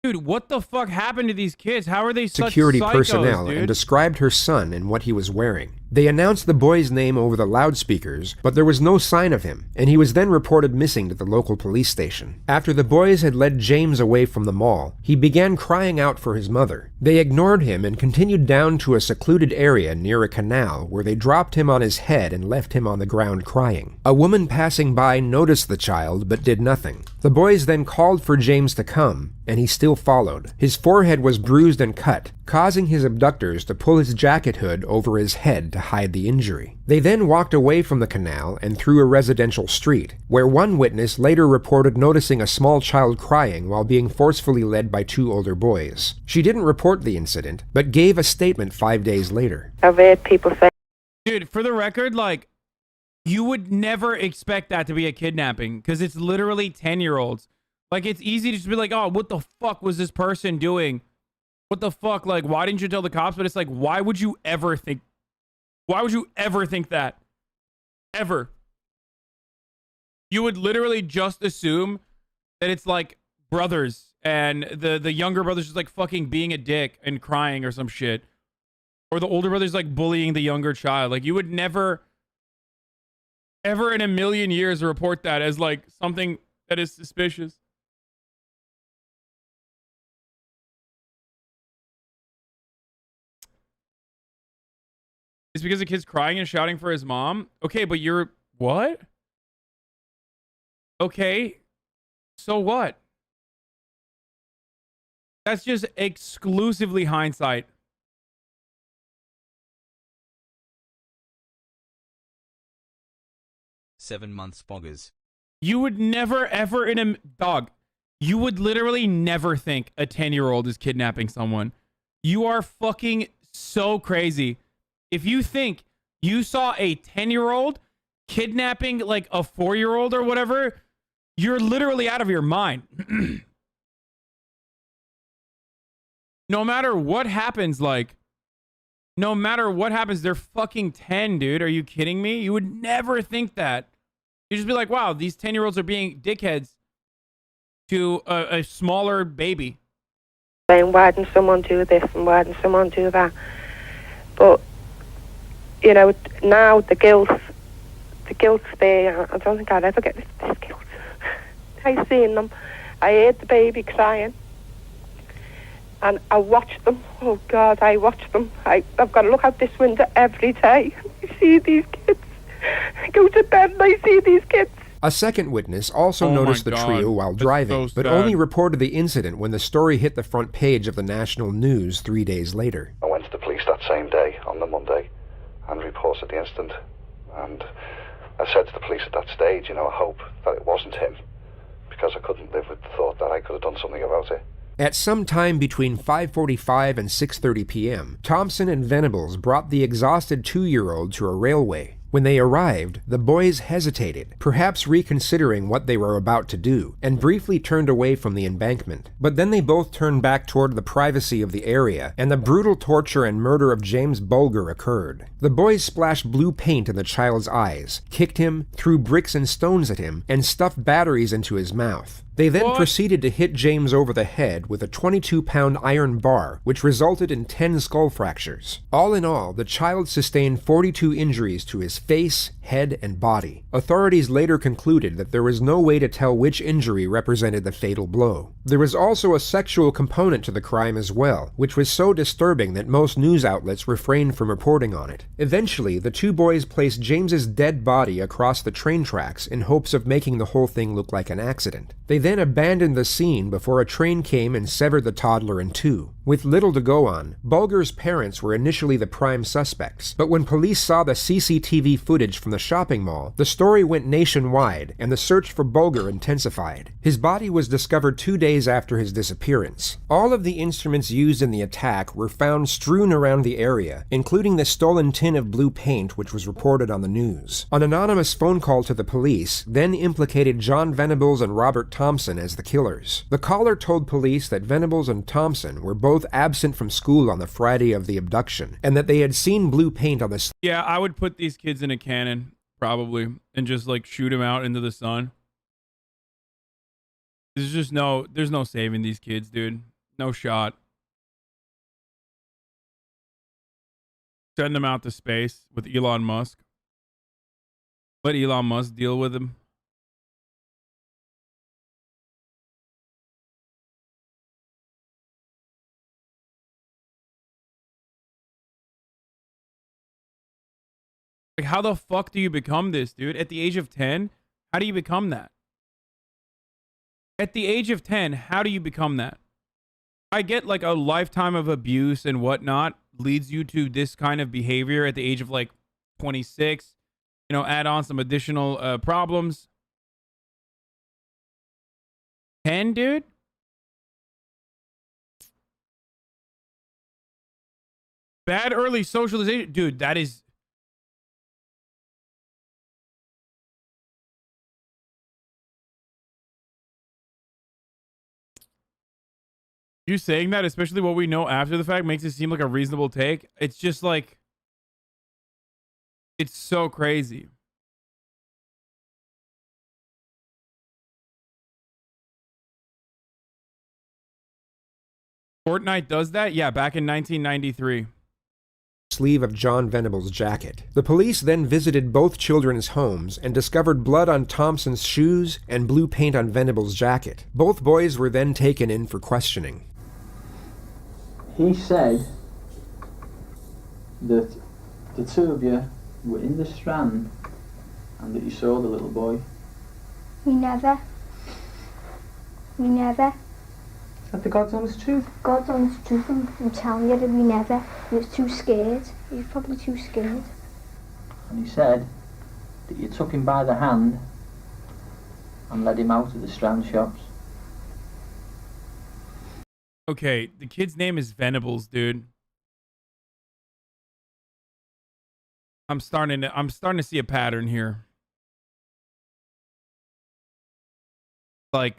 Dude, what the fuck happened to these kids? How are they such security psychos, personnel dude? And described her son and what he was wearing. They announced the boy's name over the loudspeakers, but there was no sign of him, and he was then reported missing to the local police station. After the boys had led James away from the mall, he began crying out for his mother. They ignored him and continued down to a secluded area near a canal where they dropped him on his head and left him on the ground crying. A woman passing by noticed the child but did nothing. The boys then called for James to come, and he still followed. His forehead was bruised and cut, causing his abductors to pull his jacket hood over his head to hide the injury. They then walked away from the canal and through a residential street, where one witness later reported noticing a small child crying while being forcefully led by 2 older boys. She didn't report the incident, but gave a statement 5 days later. I've heard people say... Dude, for the record, like, you would never expect that to be a kidnapping, because it's literally 10-year-olds. Like, it's easy to just be like, oh, what the fuck was this person doing? What the fuck? Like, why didn't you tell the cops? But it's like, why would you ever think that? Ever. You would literally just assume that it's like brothers and the younger brother's just like fucking being a dick and crying or some shit. Or the older brother's like bullying the younger child. Like, you would never, ever in a million years report that as like something that is suspicious. It's because the kid's crying and shouting for his mom? Okay, but you're... What? Okay. So what? That's just exclusively hindsight. Seven months boggers. You would never, ever in a... Dog. You would literally never think a 10-year-old is kidnapping someone. You are fucking so crazy. If you think you saw a 10-year-old kidnapping like a 4-year-old or whatever, you're literally out of your mind. No matter what happens, like, no matter what happens, they're fucking 10, dude. Are you kidding me? You would never think that. You'd just be like, wow, these 10-year-olds are being dickheads to a smaller baby. saying, why didn't someone do this and why didn't someone do that? But, you know, now the guilt's there. I don't think I'll ever get this guilt. I seen them. I heard the baby crying. And I watched them. Oh, God, I watched them. I've got to look out this window every day. I see these kids. I go to bed and I see these kids. A second witness also noticed the trio while driving, but only reported the incident when the story hit the front page of the national news 3 days later. I went to the police that same day, on the Monday, and reported the incident. And I said to the police at that stage, you know, I hope that it wasn't him, because I couldn't live with the thought that I could have done something about it. At some time between 5:45 and 6:30 p.m., Thompson and Venables brought the exhausted 2-year-old to a railway. When they arrived, the boys hesitated, perhaps reconsidering what they were about to do, and briefly turned away from the embankment. But then they both turned back toward the privacy of the area, and the brutal torture and murder of James Bulger occurred. The boys splashed blue paint in the child's eyes, kicked him, threw bricks and stones at him, and stuffed batteries into his mouth. They then proceeded to hit James over the head with a 22-pound iron bar, which resulted in 10 skull fractures. All in all, the child sustained 42 injuries to his face, head, and body. Authorities later concluded that there was no way to tell which injury represented the fatal blow. There was also a sexual component to the crime as well, which was so disturbing that most news outlets refrained from reporting on it. Eventually, the two boys placed James's dead body across the train tracks in hopes of making the whole thing look like an accident. They then abandoned the scene before a train came and severed the toddler in two. With little to go on, Bulger's parents were initially the prime suspects, but when police saw the CCTV footage from the shopping mall, the story went nationwide and the search for Bulger intensified. His body was discovered 2 days after his disappearance. All of the instruments used in the attack were found strewn around the area, including the stolen tin of blue paint which was reported on the news. An anonymous phone call to the police then implicated John Venables and Robert Thompson as the killers. The caller told police that Venables and Thompson were both absent from school on the Friday of the abduction, and that they had seen blue paint on the... Yeah, I would put these kids in a cannon, probably, and just, like, shoot them out into the sun. There's no saving these kids, dude. No shot. Send them out to space with Elon Musk. Let Elon Musk deal with them. Like, how the fuck do you become this, dude? At the age of 10? How do you become that? At the age of 10, how do you become that? I get, like, a lifetime of abuse and whatnot leads you to this kind of behavior at the age of, like, 26. You know, add on some additional problems. 10, dude? Bad early socialization. Dude, that is... You saying that, especially what we know after the fact, makes it seem like a reasonable take. It's just like... It's so crazy. Fortnite does that? Yeah, back in 1993. Sleeve of John Venable's jacket. The police then visited both children's homes and discovered blood on Thompson's shoes and blue paint on Venable's jacket. Both boys were then taken in for questioning. He said that the two of you were in the Strand and that you saw the little boy. We never. Is that the God's honest truth? God's honest truth, I'm telling you that we never. He was too scared. He was probably too scared. And he said that you took him by the hand and led him out of the Strand shops. Okay, the kid's name is Venables, dude. I'm starting to see a pattern here. Like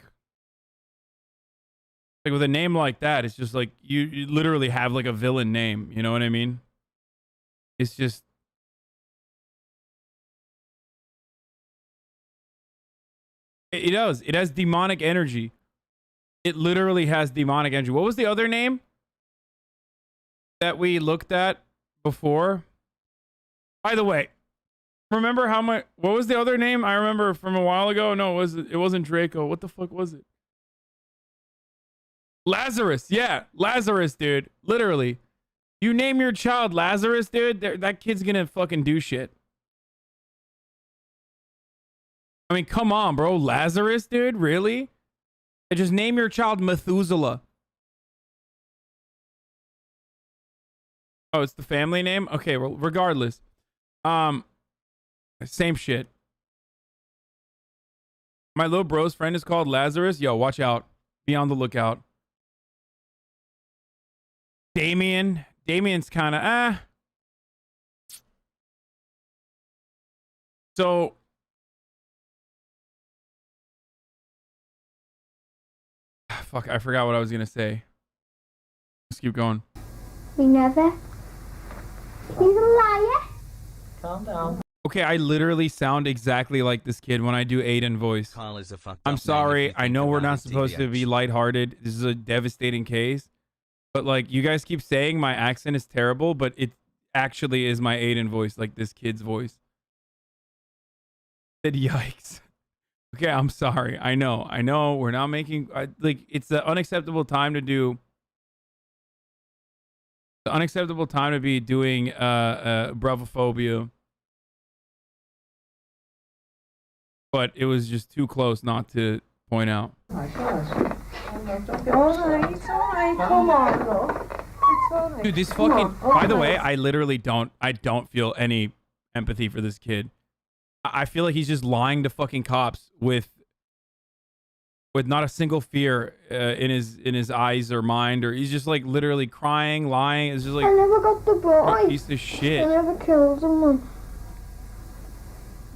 with a name like that, it's just like you literally have like a villain name, you know what I mean? It's just it has demonic energy. It literally has demonic energy. What was the other name that we looked at before? By the way, remember how much? What was the other name? I remember from a while ago. No, it wasn't Draco. What the fuck was it? Lazarus. Yeah, Lazarus, dude. Literally, you name your child Lazarus, dude. That kid's gonna fucking do shit. I mean, come on, bro. Lazarus, dude. Really? Just name your child Methuselah. Oh, it's the family name? Okay, well, regardless. Same shit. My little bro's friend is called Lazarus. Yo, watch out. Be on the lookout. Damien. Damien's kind of, So, fuck, I forgot what I was going to say. Let's keep going. We never. He's a liar. Calm down. Okay, I literally sound exactly like this kid when I do Aiden voice. Kyle is a fucked I'm up sorry. name if you I think know we're about not it, supposed to be TBH. lighthearted. This is a devastating case. But like you guys keep saying my accent is terrible, but it actually is my Aiden voice, like this kid's voice. Said yikes. Okay, I'm sorry. I know. We're not making like it's the unacceptable time to do. The unacceptable time to be doing bravophobia. But it was just too close not to point out. Alright, come on, look. It's alright. Dude, this fucking. By the way, I literally don't feel any empathy for this kid. I feel like he's just lying to fucking cops with not a single fear in his eyes or mind, or he's just like literally crying, lying. It's just like I never got the boy. piece of shit. I never killed him.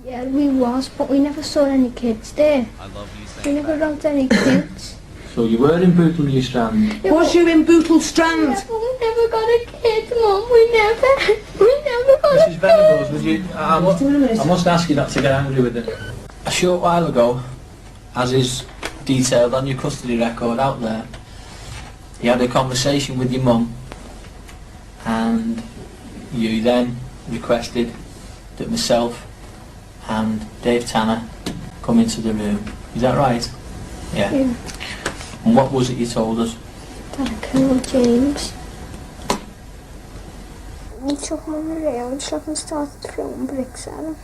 Yeah, we was, but we never saw any kids there. I love you We saying never that. got any kids. So you were in Bootle New Strand? Was you in Bootle Strand? Yeah, but we never got a kid, Mum. We never got Mrs. Venables, would you... I must ask you not to get angry with it. A short while ago, as is detailed on your custody record out there, you had a conversation with your mum, and you then requested that myself and Dave Tanner come into the room. Is that right? Yeah. Yeah. And what was it you told us? That I killed James. We took him on the railway shop and started throwing bricks at him.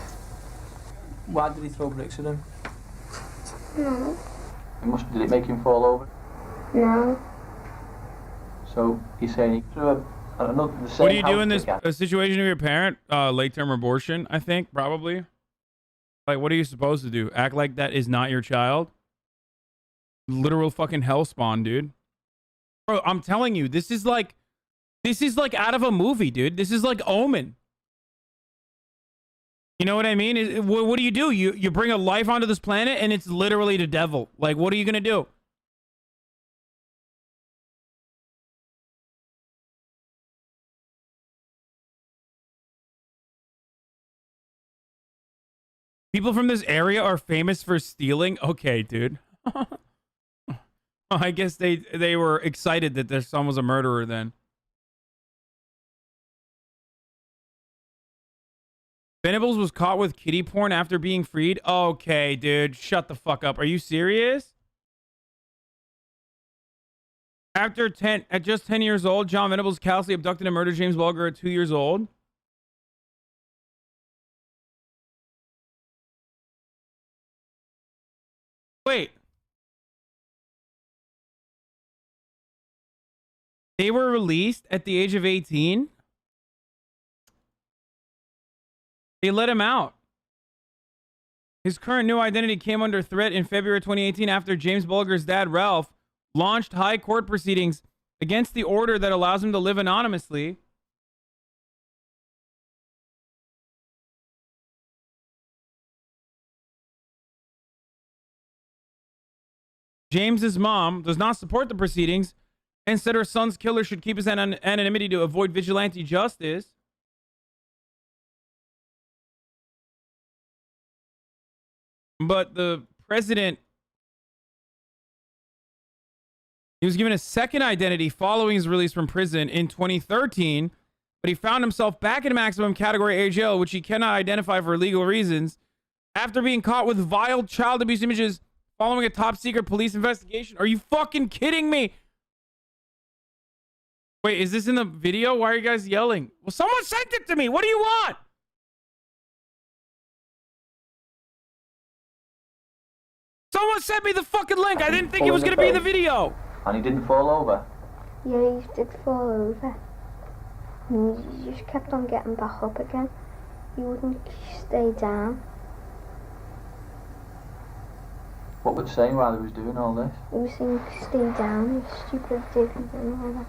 Why did he throw bricks at him? No. Did it make him fall over? No. So he's saying he threw another the same What do you do house in this brick at him. situation with your parent? Late-term abortion, I think, probably. Like, what are you supposed to do? Act like that is not your child? Literal fucking hellspawn, dude. Bro, I'm telling you, this is like out of a movie, dude. This is like Omen. You know what I mean? What do? You bring a life onto this planet and it's literally the devil. Like, what are you going to do? People from this area are famous for stealing? Okay, dude. I guess they were excited that their son was a murderer then. Venables was caught with kiddie porn after being freed? Okay, dude. Shut the fuck up. Are you serious? At just 10 years old, John Venables callously abducted and murdered James Bulger at 2 years old. Wait. They were released at the age of 18? They let him out. His current new identity came under threat in February 2018 after James Bulger's dad, Ralph, launched high court proceedings against the order that allows him to live anonymously. James's mom does not support the proceedings and said her son's killer should keep his anonymity to avoid vigilante justice. But the president He was given a second identity following his release from prison in 2013, but he found himself back in maximum category age jail, which he cannot identify for legal reasons, after being caught with vile child abuse images following a top secret police investigation. Are you fucking kidding me? Wait, is this in the video? Why are you guys yelling? Well, someone sent it to me. What do you want? Someone sent me the fucking link. I didn't think it was going to be in the video. And he didn't fall over? Yeah, he did fall over. And he just kept on getting back up again. He wouldn't stay down. What was he saying while he was doing all this? He was saying stay down, he's stupid, and all that.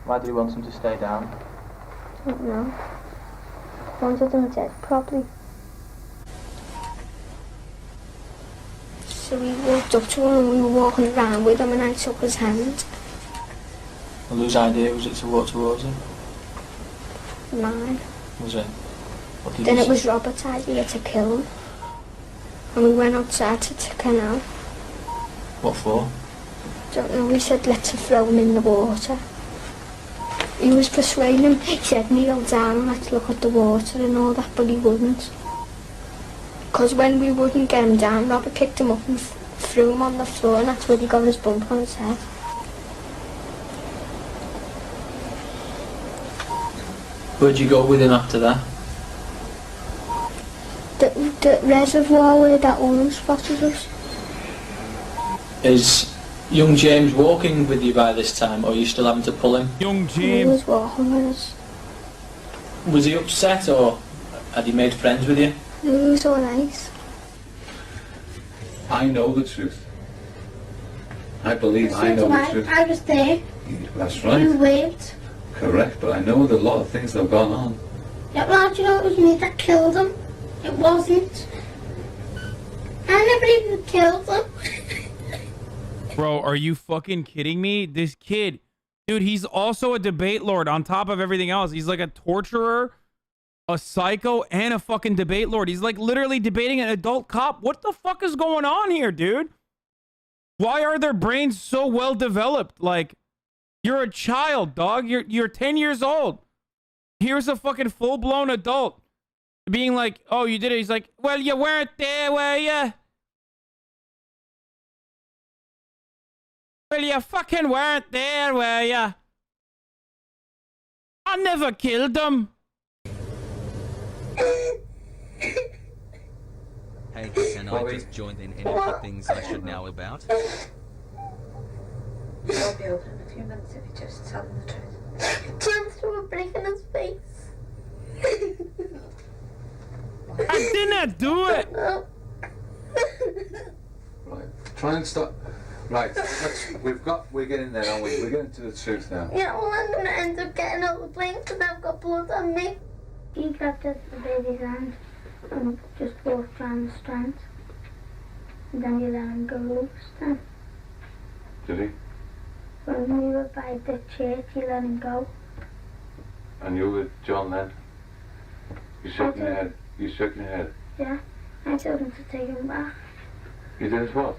Why did he want him to stay down? I don't know. Wanted him dead, probably. So we walked up to him and we were walking around with him and I took his hand. Well, whose idea was it to walk towards him? Mine. Was it? What did Then he it was Robert's idea to kill him. And we went outside to the canal. What for? Don't know, we said let's throw him in the water. He was persuading him, he said kneel down and let's look at the water and all that, but he wouldn't. Because when we wouldn't get him down, Robert picked him up and threw him on the floor and that's where he got his bump on his head. Where'd you go with him after that? The reservoir where that woman spotted us. Is young James walking with you by this time, or are you still having to pull him? Young He James. was walking with us. Was he upset, or had he made friends with you? He was all nice. I know the truth. I believe I know the truth. I was there. That's right. You waved. Correct, but I know that a lot of things that have gone on. Yeah, well, do you know it was me that killed him? It wasn't. I never even killed him. Bro, are you fucking kidding me? This kid, dude, he's also a debate lord on top of everything else. He's like a torturer, a psycho, and a fucking debate lord. He's like literally debating an adult cop. What the fuck is going on here, dude? Why are their brains so well developed? Like, you're a child, dog. You're 10 years old. Here's a fucking full-blown adult being like, oh, you did it. He's like, well, you weren't there, were you? Well, you fucking weren't there, were you? I never killed them. Hey, can I just join in any of the things I should know about? I'll be open in a few minutes if you just tell him the truth. James threw a brick in his face. I did not do it. Right, try and stop. Right, we're getting there, aren't we? We're getting to the truth now. Yeah, well, I'm going to end up getting out of the plane because I've got blood on me. He grabbed the baby's hand and just walked around the strand. And then you let him go loose then. Did he? When we were by the church, you let him go. And you were with John then? You shook your head? You shook your head? Yeah, I told him to take him back. You did what?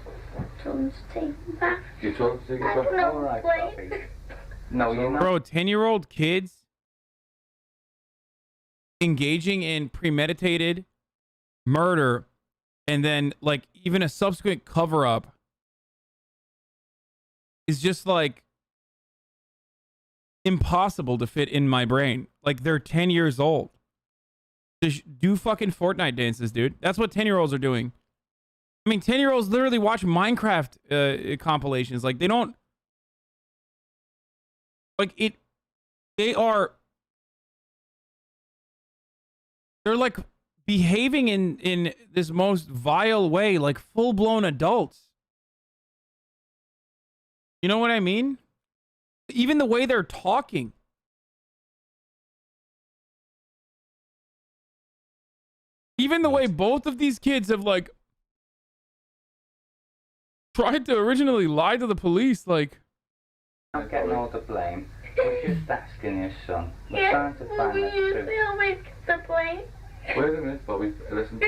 Told him to take him back. You told him to take him back? I don't know, All right, wait. No, you're not. Bro, 10-year-old kids engaging in premeditated murder and then, like, even a subsequent cover-up is just, like, impossible to fit in my brain. Like, they're 10 years old. Just do fucking Fortnite dances, dude. That's what 10-year-olds are doing. I mean, 10-year-olds literally watch Minecraft compilations. Like, they don't... Like, they are... They're, like, behaving in this most vile way, like full-blown adults. You know what I mean? Even the way they're talking. Even the way both of these kids have, like, tried to originally lie to the police, like... I'm not getting all the blame. We're just asking your son. We're trying to find the truth. We always get the blame. Wait a minute, Bobby. Listen.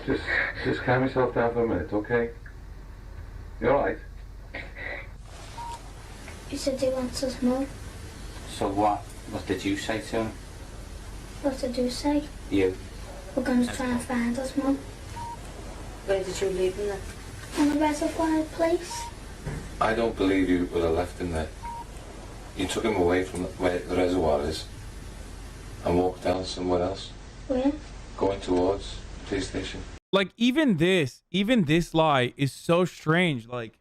Just calm yourself down for a minute, okay? You alright? He said he wants us more. So what? What did you say to him? What did you say? You. We're going to try and find us, Mum. Where did you leave him then? On a reservoir place. I don't believe you would have left him there. You took him away from where the reservoir is and walked down somewhere else. Where? Going towards the police station. Like, even this lie is so strange. Like,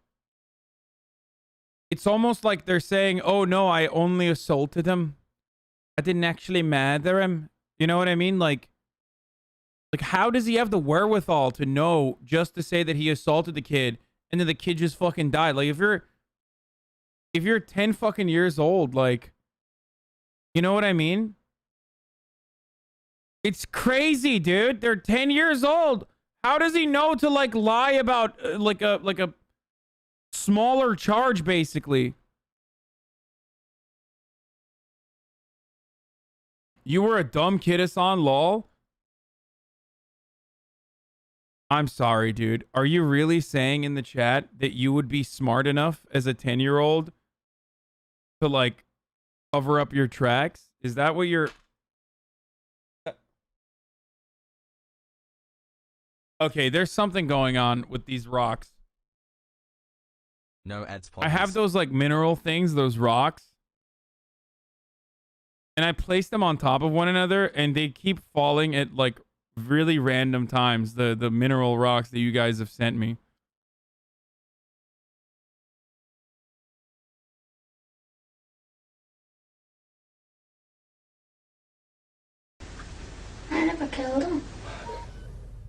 it's almost like they're saying, oh no, I only assaulted him. I didn't actually murder him. You know what I mean? Like how does he have the wherewithal to know just to say that he assaulted the kid and then the kid just fucking died? Like, if you're 10 fucking years old, like, you know what I mean? It's crazy, dude. They're 10 years old. How does he know to like lie about like a smaller charge, basically? You were a dumb kid, Hassan, lol. I'm sorry, dude. Are you really saying in the chat that you would be smart enough as a 10-year-old to like cover up your tracks? Is that what you're... Okay, there's something going on with these rocks. No ads. I have those like mineral things, those rocks. And I place them on top of one another and they keep falling at like really random times. The mineral rocks that you guys have sent me. I never killed him.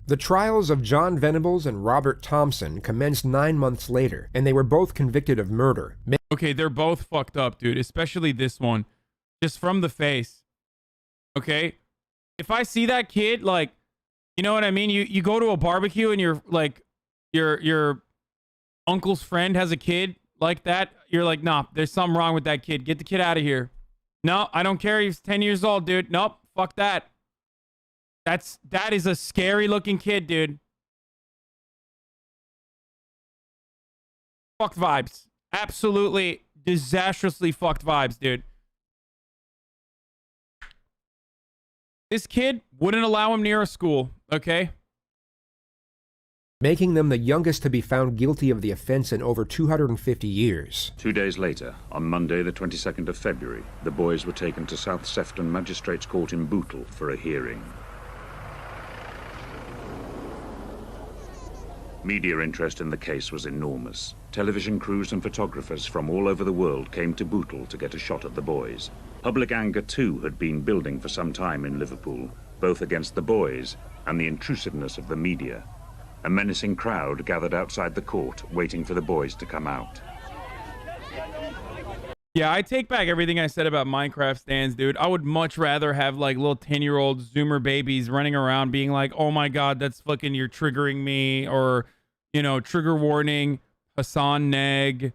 The trials of John Venables and Robert Thompson commenced 9 months later, and they were both convicted of murder. Okay, they're both fucked up, dude. Especially this one. Just from the face. Okay? If I see that kid, like, you know what I mean? You go to a barbecue and you're like, your uncle's friend has a kid like that. You're like, nah, there's something wrong with that kid. Get the kid out of here. No, I don't care. He's 10 years old, dude. Nope. Fuck that. That is a scary looking kid, dude. Fucked vibes. Absolutely disastrously fucked vibes, dude. This kid wouldn't allow him near a school, okay? Making them the youngest to be found guilty of the offense in over 250 years. 2 days later, on Monday the 22nd of February, the boys were taken to South Sefton Magistrates Court in Bootle for a hearing. Media interest in the case was enormous. Television crews and photographers from all over the world came to Bootle to get a shot at the boys. Public anger too had been building for some time in Liverpool, both against the boys and the intrusiveness of the media. A menacing crowd gathered outside the court, waiting for the boys to come out. Yeah, I take back everything I said about Minecraft stands, dude. I would much rather have like little 10-year-old Zoomer babies running around being like, oh my god, that's fucking, you're triggering me, or, you know, trigger warning, Hassan neg.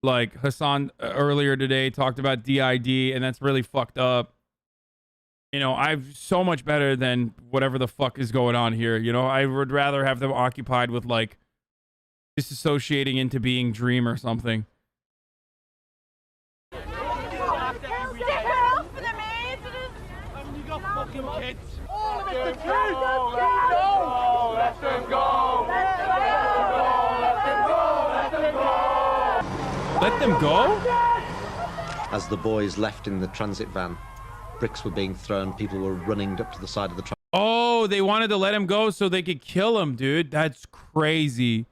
Like Hassan earlier today talked about DID, and that's really fucked up. You know, I've so much better than whatever the fuck is going on here. You know, I would rather have them occupied with like disassociating into being Dream or something. Let them go? As the boys left in the transit van, bricks were being thrown, people were running up to the side of the truck. Oh, they wanted to let him go so they could kill him, dude. That's crazy.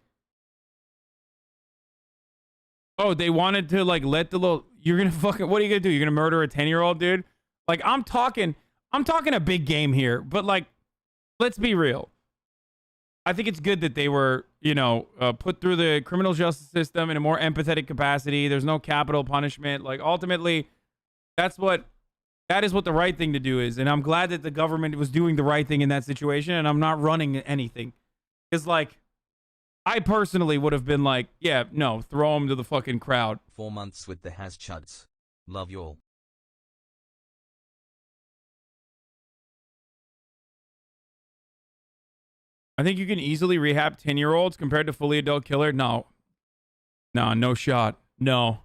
Oh, they wanted to like let the little... You're gonna fucking... What are you gonna do? You're gonna murder a 10-year-old, dude? Like, I'm talking a big game here, but like, let's be real. I think it's good that they were, you know, put through the criminal justice system in a more empathetic capacity. There's no capital punishment. Like, ultimately, that is what the right thing to do is. And I'm glad that the government was doing the right thing in that situation, and I'm not running anything. Because, like, I personally would have been like, yeah, no, throw him to the fucking crowd. 4 months with the Has Chuds. Love you all. I think you can easily rehab 10-year-olds compared to fully adult killer. No, no shot. No.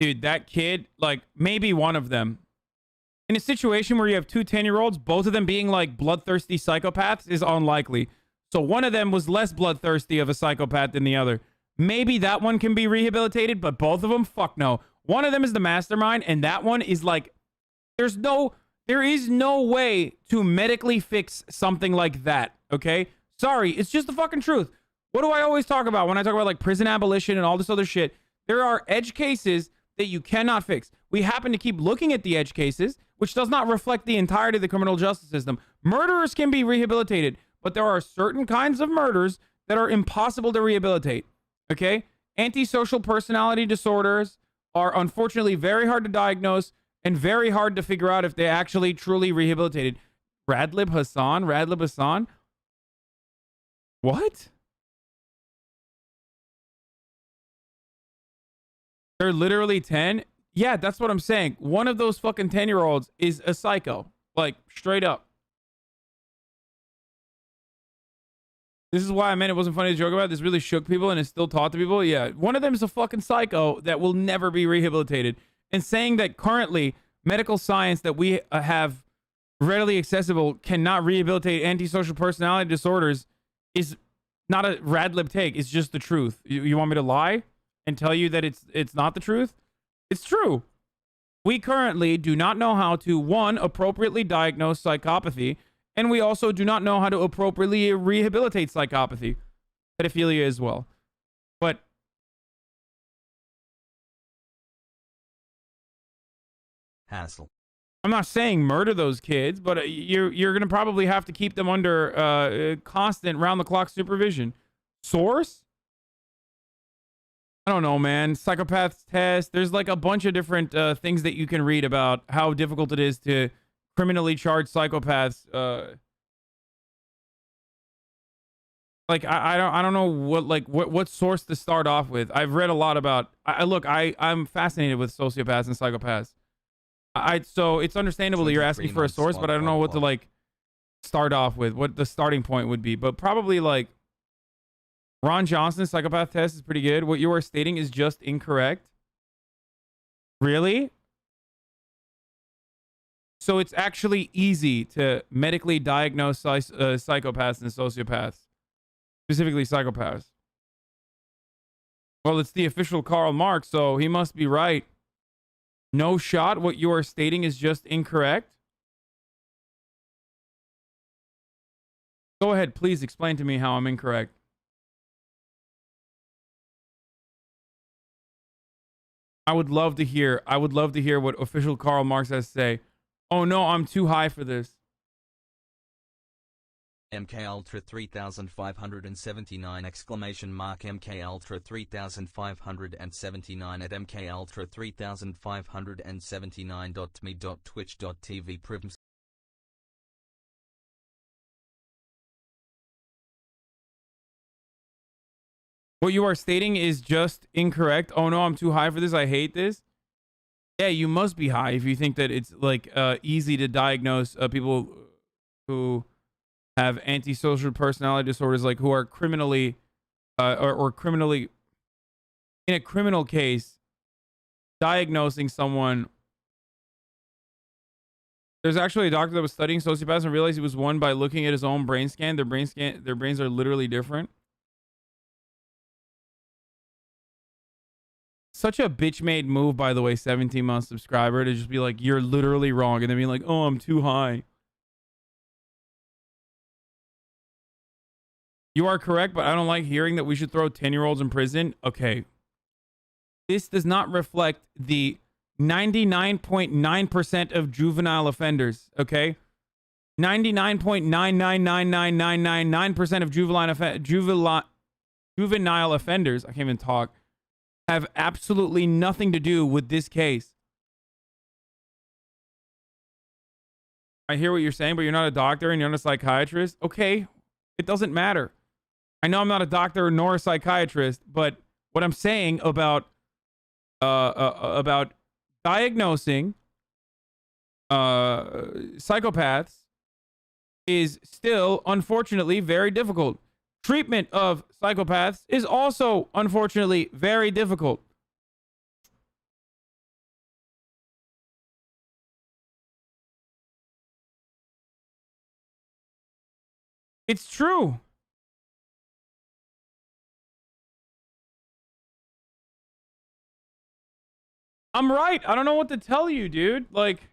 Dude, that kid, like, maybe one of them. In a situation where you have two 10-year-olds, both of them being, like, bloodthirsty psychopaths is unlikely. So one of them was less bloodthirsty of a psychopath than the other. Maybe that one can be rehabilitated, but both of them, fuck no. One of them is the mastermind, and that one is, like, there is no way to medically fix something like that, okay? Sorry, it's just the fucking truth. What do I always talk about when I talk about, like, prison abolition and all this other shit? There are edge cases that you cannot fix. We happen to keep looking at the edge cases, which does not reflect the entirety of the criminal justice system. Murderers can be rehabilitated, but there are certain kinds of murders that are impossible to rehabilitate, okay? Antisocial personality disorders are unfortunately very hard to diagnose and very hard to figure out if they actually truly rehabilitated. Radlib Hassan? What? They're literally 10? Yeah, that's what I'm saying. One of those fucking 10-year-olds is a psycho. Like, straight up. This is why I meant it wasn't funny to joke about. This really shook people and it's still taught to people. Yeah, one of them is a fucking psycho that will never be rehabilitated. And saying that currently medical science that we have readily accessible cannot rehabilitate antisocial personality disorders is not a Radlib take. It's just the truth. You want me to lie and tell you that it's not the truth? It's true. We currently do not know how to, one, appropriately diagnose psychopathy, and we also do not know how to appropriately rehabilitate psychopathy. Pedophilia as well. But hassle. I'm not saying murder those kids, but you're going to probably have to keep them under constant round-the-clock supervision. Source? I don't know, man. Psychopaths test. There's like a bunch of different things that you can read about how difficult it is to criminally charge psychopaths. Like I don't know what source to start off with. I've read a lot about. I'm fascinated with sociopaths and psychopaths. So it's understandable that you're asking for a source, but I don't know what to like start off with. What the starting point would be, but probably like. Ron Johnson's psychopath test is pretty good. What you are stating is just incorrect. Really? So it's actually easy to medically diagnose psychopaths and sociopaths. Specifically psychopaths. Well, it's the official Karl Marx, so he must be right. No shot. What you are stating is just incorrect. Go ahead, please explain to me how I'm incorrect. I would love to hear what official Karl Marx has to say. Oh no, I'm too high for this. MK Ultra 3579 exclamation mark MK Ultra 3579 at MK Ultra 3579.me.twitch.tv prims. What you are stating is just incorrect. Oh no, I'm too high for this. I hate this. Yeah, you must be high if you think that it's like easy to diagnose people who have antisocial personality disorders, like who are criminally or criminally in a criminal case diagnosing someone. There's actually a doctor that was studying sociopaths and realized he was one by looking at his own brain scan. Their brains are literally different. Such a bitch-made move, by the way, 17-month subscriber, to just be like, you're literally wrong, and then be like, oh, I'm too high. You are correct, but I don't like hearing that we should throw 10-year-olds in prison. Okay. This does not reflect the 99.9% of juvenile offenders, okay? 99.9999999% of juvenile offenders, I can't even talk, have absolutely nothing to do with this case. I hear what you're saying, but you're not a doctor and you're not a psychiatrist. Okay, it doesn't matter. I know I'm not a doctor nor a psychiatrist, but what I'm saying about diagnosing psychopaths is still, unfortunately, very difficult. Treatment of psychopaths is also, unfortunately, very difficult. It's true. I'm right. I don't know what to tell you, dude. Like,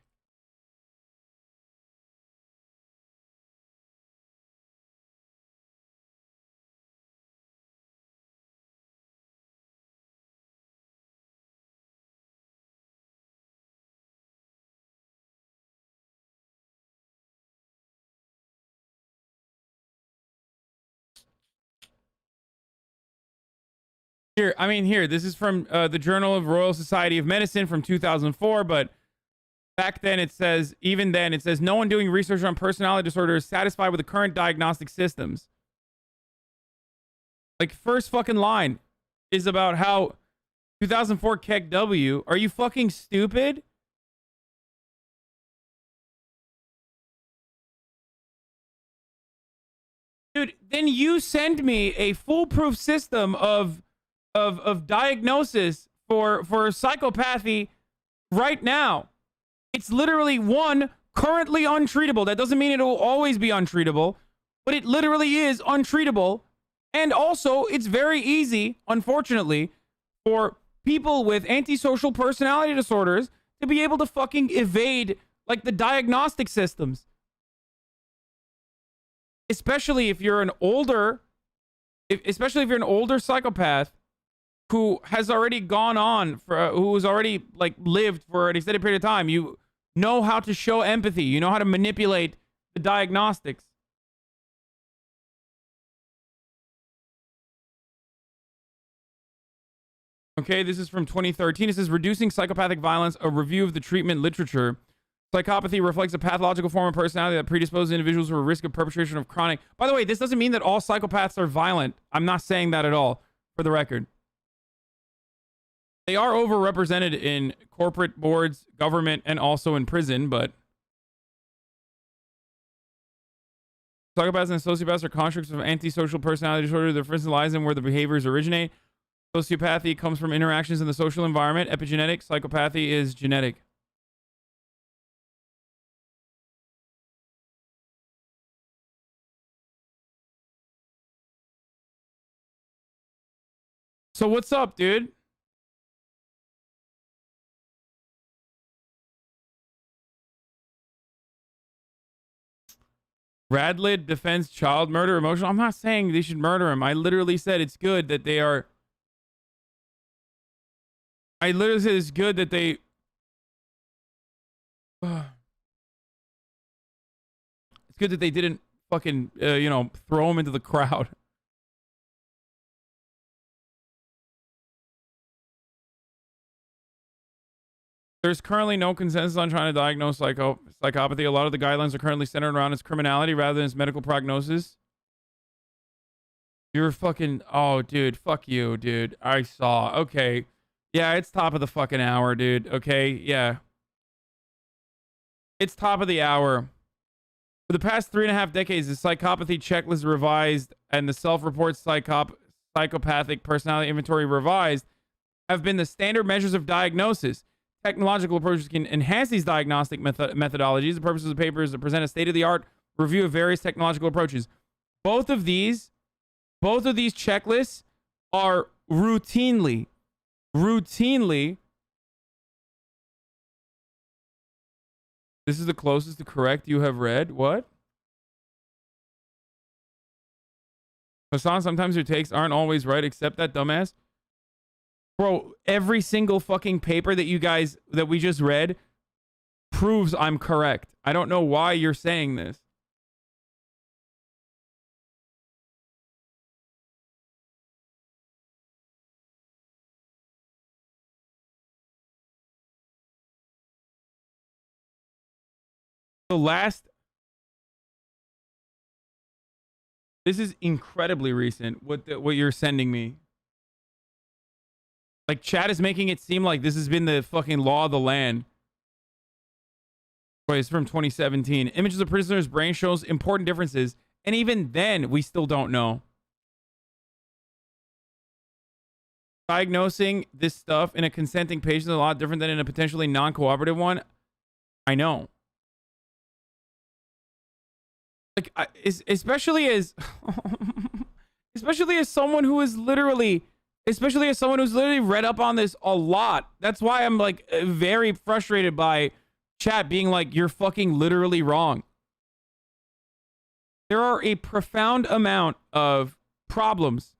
here, this is from the Journal of Royal Society of Medicine from 2004, but back then it says, even then it says, no one doing research on personality disorder is satisfied with the current diagnostic systems. Like, first fucking line is about how 2004 Keck W. Are you fucking stupid? Dude, then you send me a foolproof system of diagnosis for psychopathy right now. It's literally, one, currently untreatable. That doesn't mean it will always be untreatable, but it literally is untreatable. And also, it's very easy, unfortunately, for people with antisocial personality disorders to be able to fucking evade, like, the diagnostic systems. Especially if you're an older, psychopath who has already gone on for, who's already, like, lived for an extended period of time. You know how to show empathy. You know how to manipulate the diagnostics. Okay, this is from 2013. It says, Reducing Psychopathic Violence, a review of the treatment literature. Psychopathy reflects a pathological form of personality that predisposes individuals to a risk of perpetration of chronic... By the way, this doesn't mean that all psychopaths are violent. I'm not saying that at all, for the record. They are overrepresented in corporate boards, government, and also in prison, but... Psychopaths and sociopaths are constructs of antisocial personality disorder. The difference lies in where the behaviors originate. Sociopathy comes from interactions in the social environment. Epigenetic. Psychopathy is genetic. So what's up, dude? Radlid defends child murder emotional. I'm not saying they should murder him. I literally said it's good that they are... I literally said it's good that they... It's good that they didn't fucking, you know, throw him into the crowd. There's currently no consensus on trying to diagnose psychopathy. A lot of the guidelines are currently centered around its criminality rather than its medical prognosis. You're fucking... Oh, dude. Fuck you, dude. I saw. Okay. Yeah, it's top of the fucking hour, dude. Okay? Yeah. It's top of the hour. For the past 3.5 decades, the psychopathy checklist revised and the self-report psychopathic personality inventory revised have been the standard measures of diagnosis. Technological approaches can enhance these diagnostic methodologies. The purpose of the paper is to present a state-of-the-art review of various technological approaches. Both of these checklists are routinely. This is the closest to correct you have read. What? Hassan, sometimes your takes aren't always right, except that dumbass. Bro, every single fucking paper that we just read proves I'm correct. I don't know why you're saying this. This is incredibly recent, what you're sending me. Like, chat is making it seem like this has been the fucking law of the land. Wait, it's from 2017. Images of prisoners' brain shows important differences, and even then, we still don't know. Diagnosing this stuff in a consenting patient is a lot different than in a potentially non-cooperative one. I know. Like, especially as someone who's literally read up on this a lot. That's why I'm like very frustrated by chat being like, you're fucking literally wrong. There are a profound amount of problems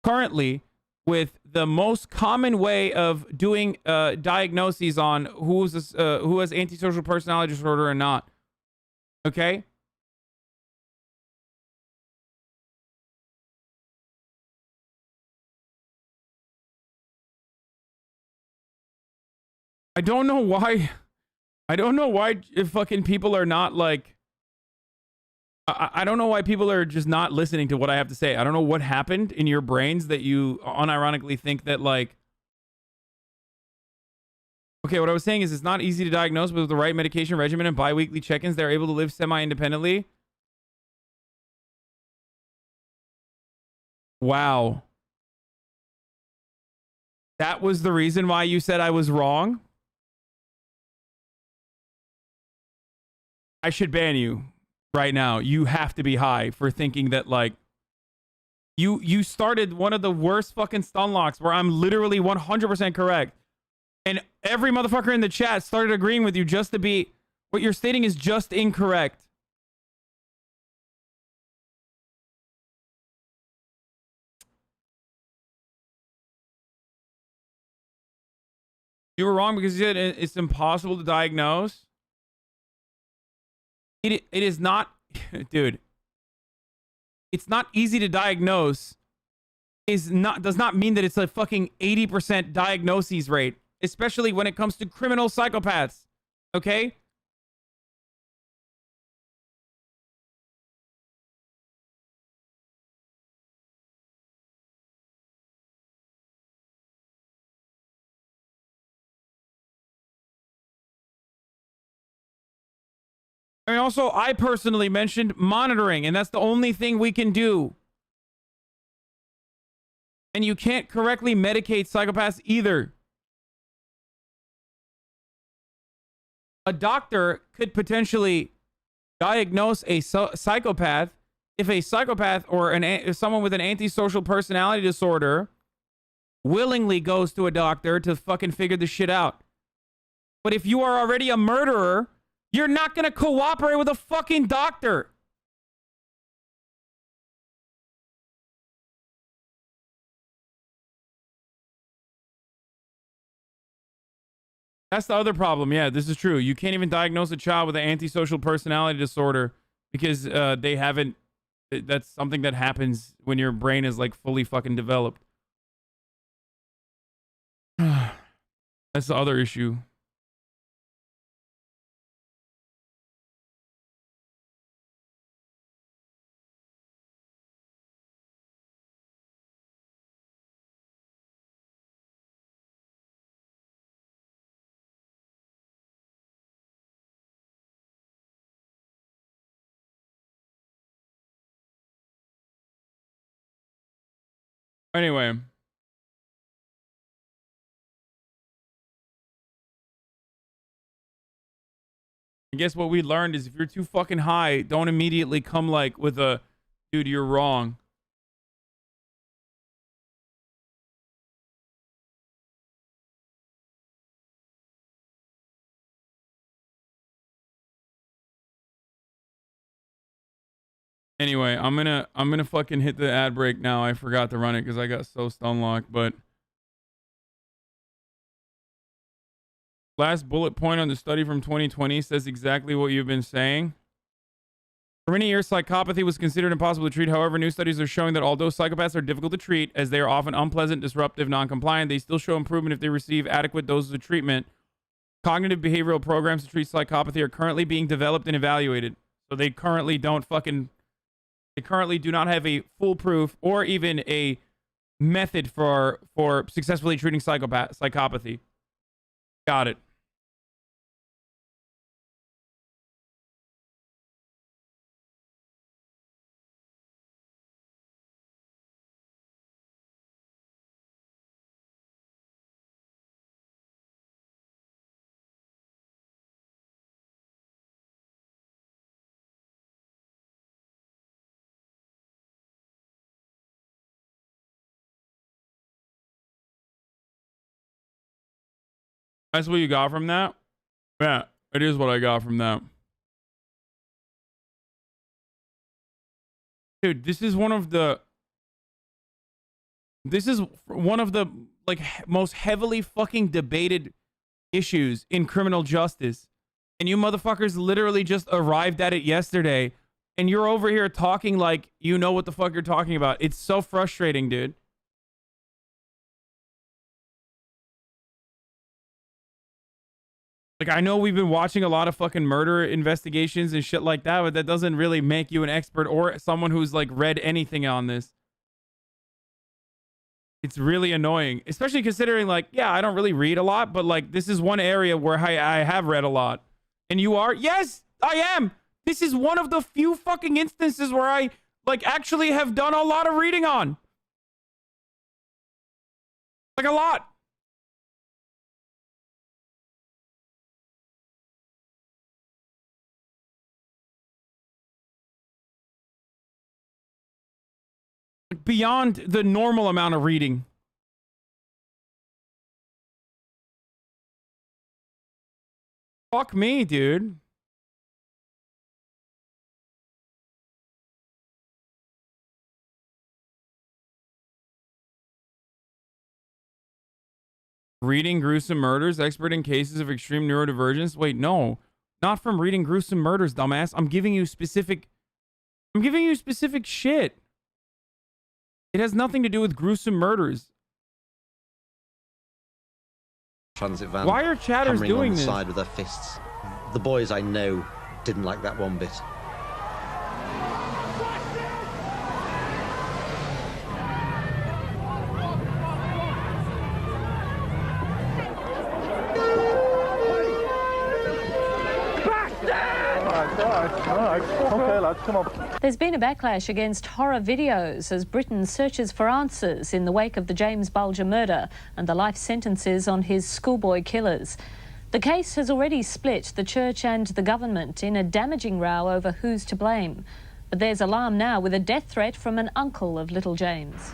currently with the most common way of doing diagnoses on who has antisocial personality disorder or not. Okay? I don't know why fucking people are not like, I don't know why people are just not listening to what I have to say. I don't know what happened in your brains that you unironically think that like, okay, what I was saying is it's not easy to diagnose, but with the right medication regimen and bi-weekly check-ins, they're able to live semi-independently. Wow. That was the reason why you said I was wrong? I should ban you right now. You have to be high for thinking that like you started one of the worst fucking stun locks where I'm literally 100% correct. And every motherfucker in the chat started agreeing with you just to be what you're stating is just incorrect. You were wrong because you said it's impossible to diagnose. It is not, dude. It's not easy to diagnose. Does not mean that it's a fucking 80% diagnoses rate, especially when it comes to criminal psychopaths. Okay? I mean, also, I personally mentioned monitoring, and that's the only thing we can do. And you can't correctly medicate psychopaths either. A doctor could potentially diagnose a psychopath if a psychopath or someone with an antisocial personality disorder willingly goes to a doctor to fucking figure this shit out. But if you are already a murderer, you're not going to cooperate with a fucking doctor. That's the other problem. Yeah, this is true. You can't even diagnose a child with an antisocial personality disorder because they haven't. That's something that happens when your brain is like fully fucking developed. That's the other issue. Anyway. I guess what we learned is if you're too fucking high, don't immediately come like with a, dude, you're wrong. Anyway, I'm gonna fucking hit the ad break now. I forgot to run it because I got so stun locked, but last bullet point on the study from 2020 says exactly what you've been saying. For many years, psychopathy was considered impossible to treat. However, new studies are showing that although psychopaths are difficult to treat, as they are often unpleasant, disruptive, non-compliant, they still show improvement if they receive adequate doses of treatment. Cognitive behavioral programs to treat psychopathy are currently being developed and evaluated. So they currently do not have a foolproof or even a method for successfully treating psychopathy. Got it. That's what you got from that? Yeah, it is what I got from that. Dude, this is one of the like most heavily fucking debated issues in criminal justice. And you motherfuckers literally just arrived at it yesterday. And you're over here talking like you know what the fuck you're talking about. It's so frustrating, dude. Like, I know we've been watching a lot of fucking murder investigations and shit like that, but that doesn't really make you an expert or someone who's, like, read anything on this. It's really annoying, especially considering, like, yeah, I don't really read a lot, but, like, this is one area where I have read a lot. And you are? Yes, I am! This is one of the few fucking instances where I, like, actually have done a lot of reading on. Like, a lot. Beyond the normal amount of reading. Fuck me, dude. Reading gruesome murders, expert in cases of extreme neurodivergence. Wait, no. Not from reading gruesome murders, dumbass. I'm giving you specific shit. It has nothing to do with gruesome murders. Transit van. Why are chatters doing on the this? side with their fists. The boys I know didn't like that one bit. Okay, lads, come on. There's been a backlash against horror videos as Britain searches for answers in the wake of the James Bulger murder and the life sentences on his schoolboy killers. The case has already split the church and the government in a damaging row over who's to blame. But there's alarm now with a death threat from an uncle of little James.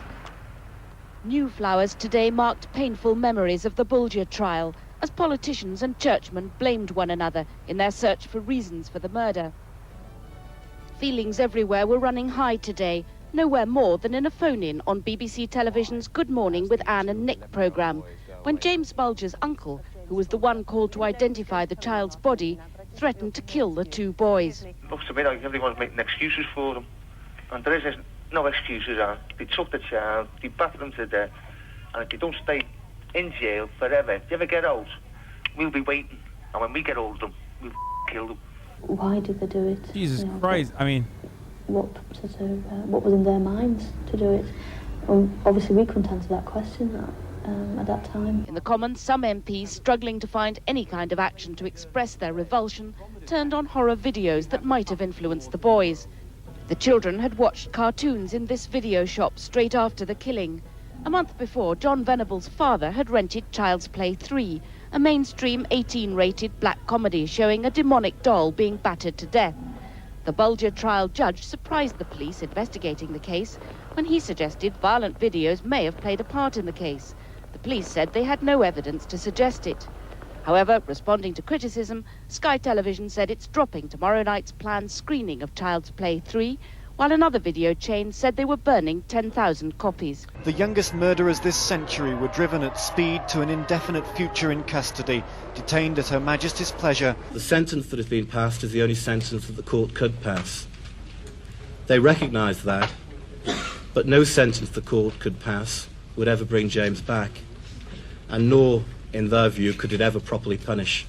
New flowers today marked painful memories of the Bulger trial as politicians and churchmen blamed one another in their search for reasons for the murder. Feelings everywhere were running high today, nowhere more than in a phone-in on BBC Television's Good Morning with Anne and Nick programme, when James Bulger's uncle, who was the one called to identify the child's body, threatened to kill the two boys. Looks to me like everyone's making excuses for them, and there is no excuses on. They took the child, they battered them to death, and if they don't stay in jail forever, if they ever get out, we'll be waiting, and when we get hold of them, we'll kill them. Why did they do it? Jesus Christ, I mean... What was in their minds to do it? Obviously we couldn't answer that question at that time. In the Commons, some MPs, struggling to find any kind of action to express their revulsion, turned on horror videos that might have influenced the boys. The children had watched cartoons in this video shop straight after the killing. A month before, John Venable's father had rented Child's Play 3, a mainstream 18-rated black comedy showing a demonic doll being battered to death. The Bulger trial judge surprised the police investigating the case when he suggested violent videos may have played a part in the case. The police said they had no evidence to suggest it. However, responding to criticism, Sky Television said it's dropping tomorrow night's planned screening of Child's Play 3, while another video chain said they were burning 10,000 copies. The youngest murderers this century were driven at speed to an indefinite future in custody, detained at Her Majesty's pleasure. The sentence that has been passed is the only sentence that the court could pass. They recognise that, but no sentence the court could pass would ever bring James back, and nor, in their view, could it ever properly punish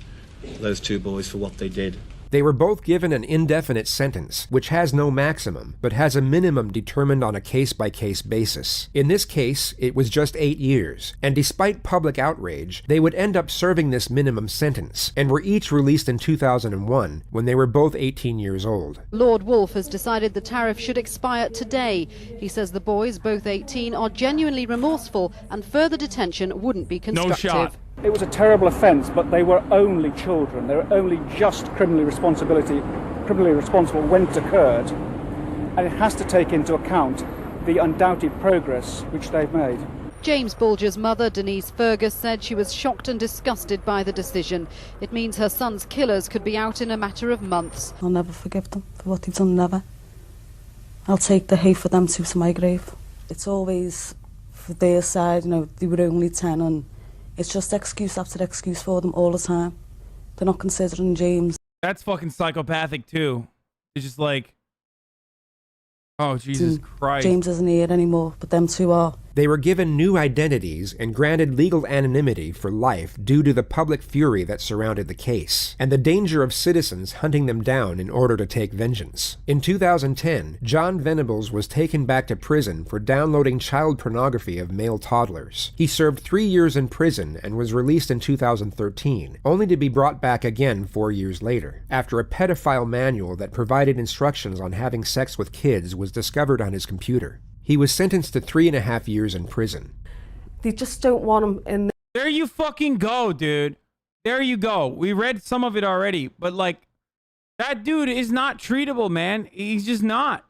those two boys for what they did. They were both given an indefinite sentence, which has no maximum, but has a minimum determined on a case-by-case basis. In this case, it was just 8 years, and despite public outrage, they would end up serving this minimum sentence, and were each released in 2001, when they were both 18 years old. Lord Wolfe has decided the tariff should expire today. He says the boys, both 18, are genuinely remorseful, and further detention wouldn't be constructive. No shot. It was a terrible offence, but they were only children. They were only just criminally responsible when it occurred. And it has to take into account the undoubted progress which they've made. James Bulger's mother, Denise Fergus, said she was shocked and disgusted by the decision. It means her son's killers could be out in a matter of months. I'll never forgive them for what they've done, never. I'll take the hate for them to my grave. It's always for their side, you know, they were only 10, and it's just excuse after excuse for them all the time. They're not considering James. That's fucking psychopathic too. It's just like, oh, Jesus Christ. James isn't here anymore, but them two are. They were given new identities and granted legal anonymity for life due to the public fury that surrounded the case, and the danger of citizens hunting them down in order to take vengeance. In 2010, John Venables was taken back to prison for downloading child pornography of male toddlers. He served 3 years in prison and was released in 2013, only to be brought back again 4 years later, after a pedophile manual that provided instructions on having sex with kids was discovered on his computer. He was sentenced to 3.5 years in prison. They just don't want him in there. There you fucking go, dude. There you go. We read some of it already, but like, that dude is not treatable, man. He's just not.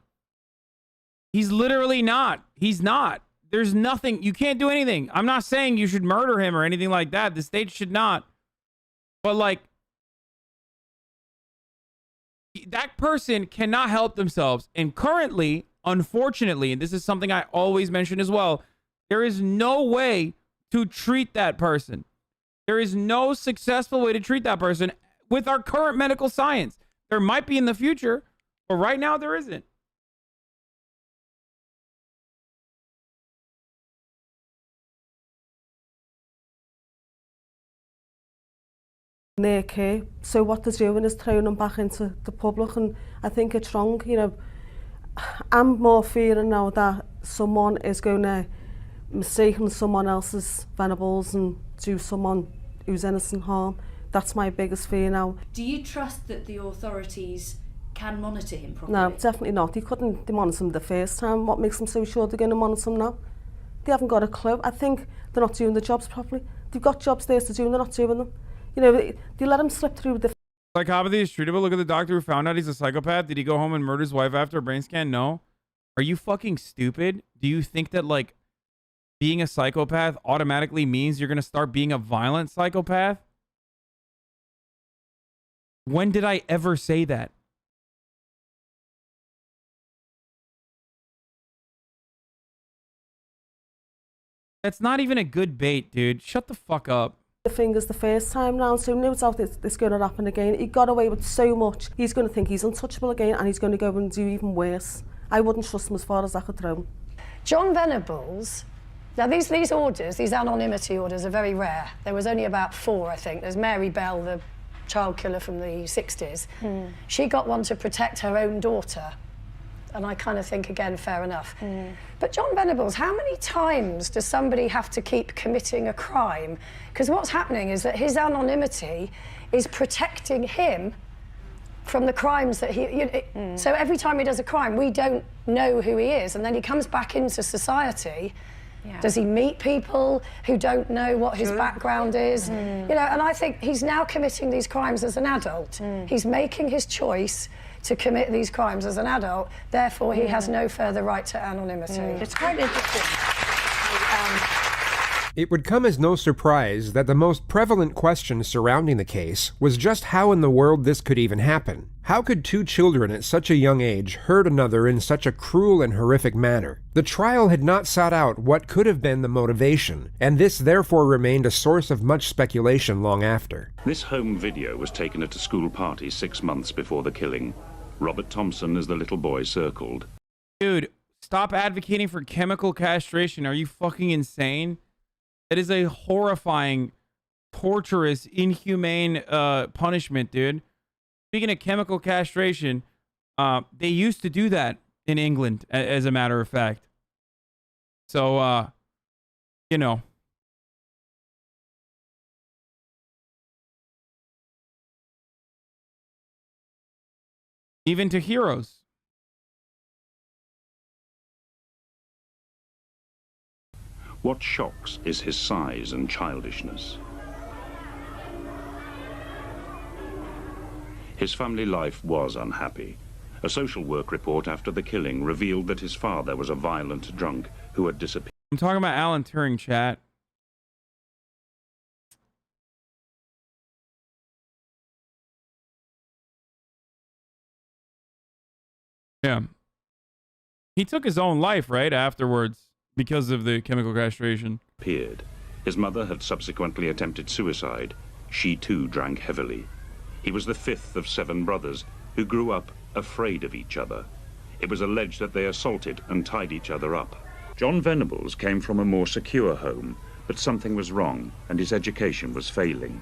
He's literally not. He's not. There's nothing. You can't do anything. I'm not saying you should murder him or anything like that. The state should not. But like, that person cannot help themselves. And currently, unfortunately, and this is something I always mention as well, there is no way to treat that person. There is no successful way to treat that person with our current medical science. There might be in the future, but right now there isn't. Their care. So what they're doing is throwing them back into the public, and I think it's wrong. You know, I'm more fearing now that someone is going to mistaken someone else's Venables and do someone who's innocent harm. That's my biggest fear now. Do you trust that the authorities can monitor him properly? No, definitely not. They couldn't monitor him the first time. What makes them so sure they're going to monitor him now? They haven't got a clue. I think they're not doing the jobs properly. They've got jobs there to do and they're not doing them. You know, they let him slip through the... Psychopathy is treatable. Look at the doctor who found out he's a psychopath. Did he go home and murder his wife after a brain scan? No. Are you fucking stupid? Do you think that, like, being a psychopath automatically means you're going to start being a violent psychopath? When did I ever say that? That's not even a good bait, dude. Shut the fuck up. The fingers the first time round, so no doubt it's going to happen again. He got away with so much. He's going to think he's untouchable again, and he's going to go and do even worse. I wouldn't trust him as far as I could throw him. John Venables, now these orders, these anonymity orders are very rare. There was only about 4, I think. There's Mary Bell, the child killer from the 60s. She got one to protect her own daughter. And I kind of think, again, fair enough. But John Venables, how many times does somebody have to keep committing a crime? Because what's happening is that his anonymity is protecting him from the crimes that he... So every time he does a crime, we don't know who he is, and then he comes back into society. Yeah. Does he meet people who don't know what his background is? You know, and I think he's now committing these crimes as an adult. He's making his choice to commit these crimes as an adult, therefore he has no further right to anonymity. It's quite interesting. It would come as no surprise that the most prevalent question surrounding the case was just how in the world this could even happen. How could 2 children at such a young age hurt another in such a cruel and horrific manner? The trial had not sought out what could have been the motivation, and this therefore remained a source of much speculation long after. This home video was taken at a school party 6 months before the killing. Robert Thompson is the little boy circled. Dude, stop advocating for chemical castration. Are you fucking insane? That is a horrifying, torturous, inhumane punishment, dude. Speaking of chemical castration, they used to do that in England, as a matter of fact. So, you know. Even to heroes. What shocks is his size and childishness. His family life was unhappy. A social work report after the killing revealed that his father was a violent drunk who had disappeared. I'm talking about Alan Turing, chat. Yeah. He took his own life, right, afterwards, because of the chemical castration. Appeared. His mother had subsequently attempted suicide. She too drank heavily. He was the fifth of 7 brothers who grew up afraid of each other. It was alleged that they assaulted and tied each other up. John Venables came from a more secure home, but something was wrong and his education was failing.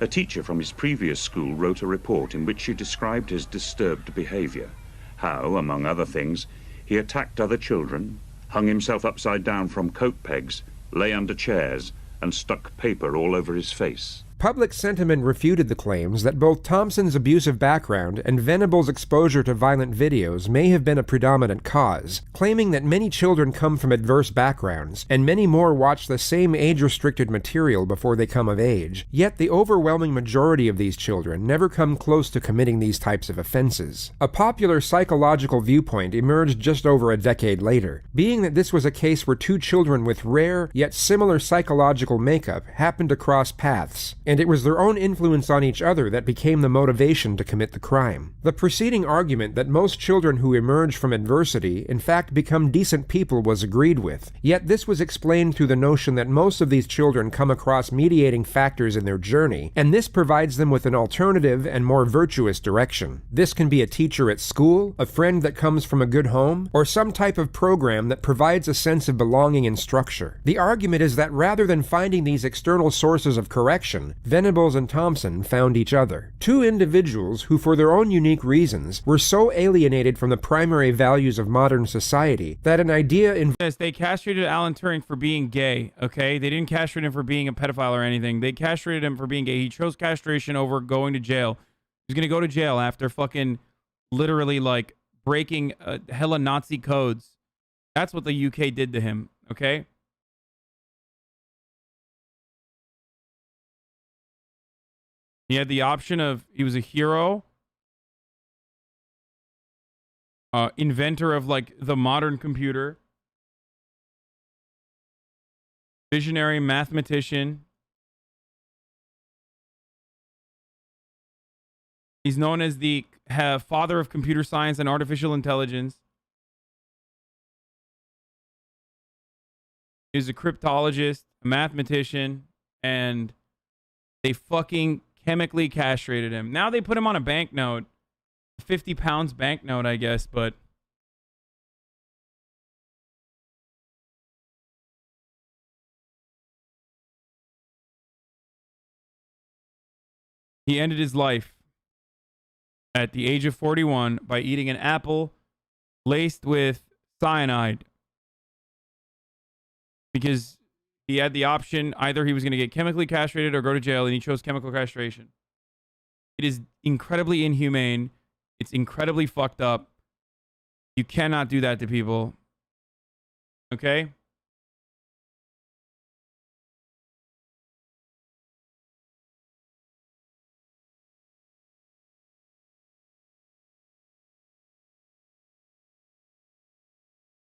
A teacher from his previous school wrote a report in which she described his disturbed behavior. How, among other things, he attacked other children, hung himself upside down from coat pegs, lay under chairs, and stuck paper all over his face. Public sentiment refuted the claims that both Thompson's abusive background and Venables' exposure to violent videos may have been a predominant cause, claiming that many children come from adverse backgrounds, and many more watch the same age-restricted material before they come of age. Yet the overwhelming majority of these children never come close to committing these types of offenses. A popular psychological viewpoint emerged just over a decade later, being that this was a case where 2 children with rare, yet similar psychological makeup happened to cross paths, and it was their own influence on each other that became the motivation to commit the crime. The preceding argument that most children who emerge from adversity in fact become decent people was agreed with, yet this was explained through the notion that most of these children come across mediating factors in their journey, and this provides them with an alternative and more virtuous direction. This can be a teacher at school, a friend that comes from a good home, or some type of program that provides a sense of belonging and structure. The argument is that rather than finding these external sources of correction, Venables and Thompson found each other. 2 individuals who, for their own unique reasons, were so alienated from the primary values of modern society that an idea in... Yes, they castrated Alan Turing for being gay, okay? They didn't castrate him for being a pedophile or anything. They castrated him for being gay. He chose castration over going to jail. He's gonna go to jail after fucking literally, like, breaking hella Nazi codes. That's what the UK did to him, okay? He had the option of, he was a hero, inventor of like the modern computer, visionary mathematician. He's known as the father of computer science and artificial intelligence. He's a cryptologist, a mathematician, and they fucking chemically castrated him. Now they put him on a banknote, 50 pounds banknote, I guess, but he ended his life at the age of 41 by eating an apple laced with cyanide, because he had the option, either he was going to get chemically castrated or go to jail, and he chose chemical castration. It is incredibly inhumane. It's incredibly fucked up. You cannot do that to people. Okay?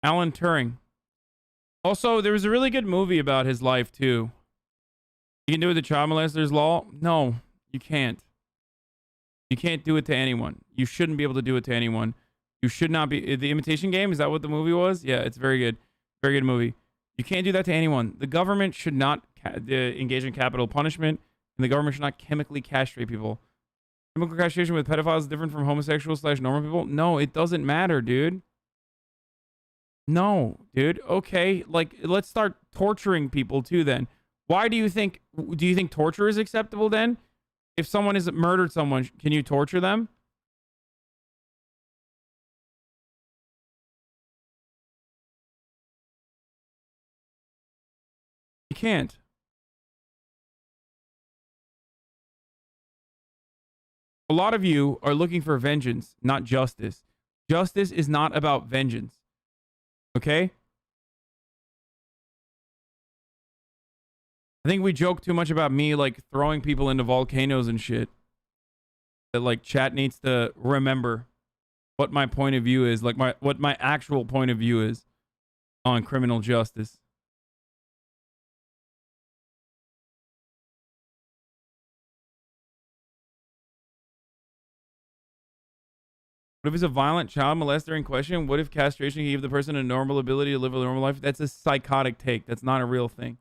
Alan Turing. Also, there was a really good movie about his life, too. You can do it with the child molester's law? No, you can't. You can't do it to anyone. You shouldn't be able to do it to anyone. You should not be... The Imitation Game, is that what the movie was? Yeah, it's very good. Very good movie. You can't do that to anyone. The government should not engage in capital punishment, and the government should not chemically castrate people. Chemical castration with pedophiles is different from homosexuals/normal people? No, it doesn't matter, dude. No, dude. Okay, like, let's start torturing people too then. Why do you think torture is acceptable then? If someone has murdered someone, can you torture them? You can't. A lot of you are looking for vengeance, not justice. Justice is not about vengeance. Okay? I think we joke too much about me, like, throwing people into volcanoes and shit. That, like, chat needs to remember what my point of view is, like, what my actual point of view is on criminal justice. What if it's a violent child molester in question? What if castration gave the person a normal ability to live a normal life? That's a psychotic take. That's not a real thing.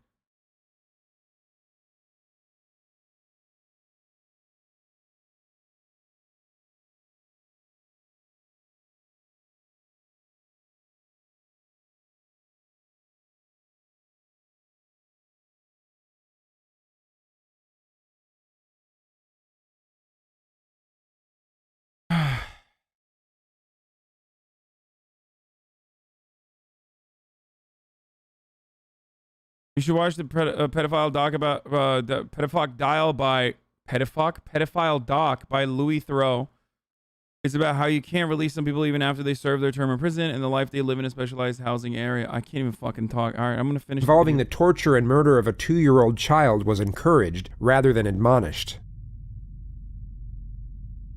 You should watch the pedophile doc about the pedophile doc by Louis Theroux. It's about how you can't release some people even after they serve their term in prison and the life they live in a specialized housing area. I can't even fucking talk. All right, I'm gonna finish. Involving the torture and murder of a 2-year-old child was encouraged rather than admonished.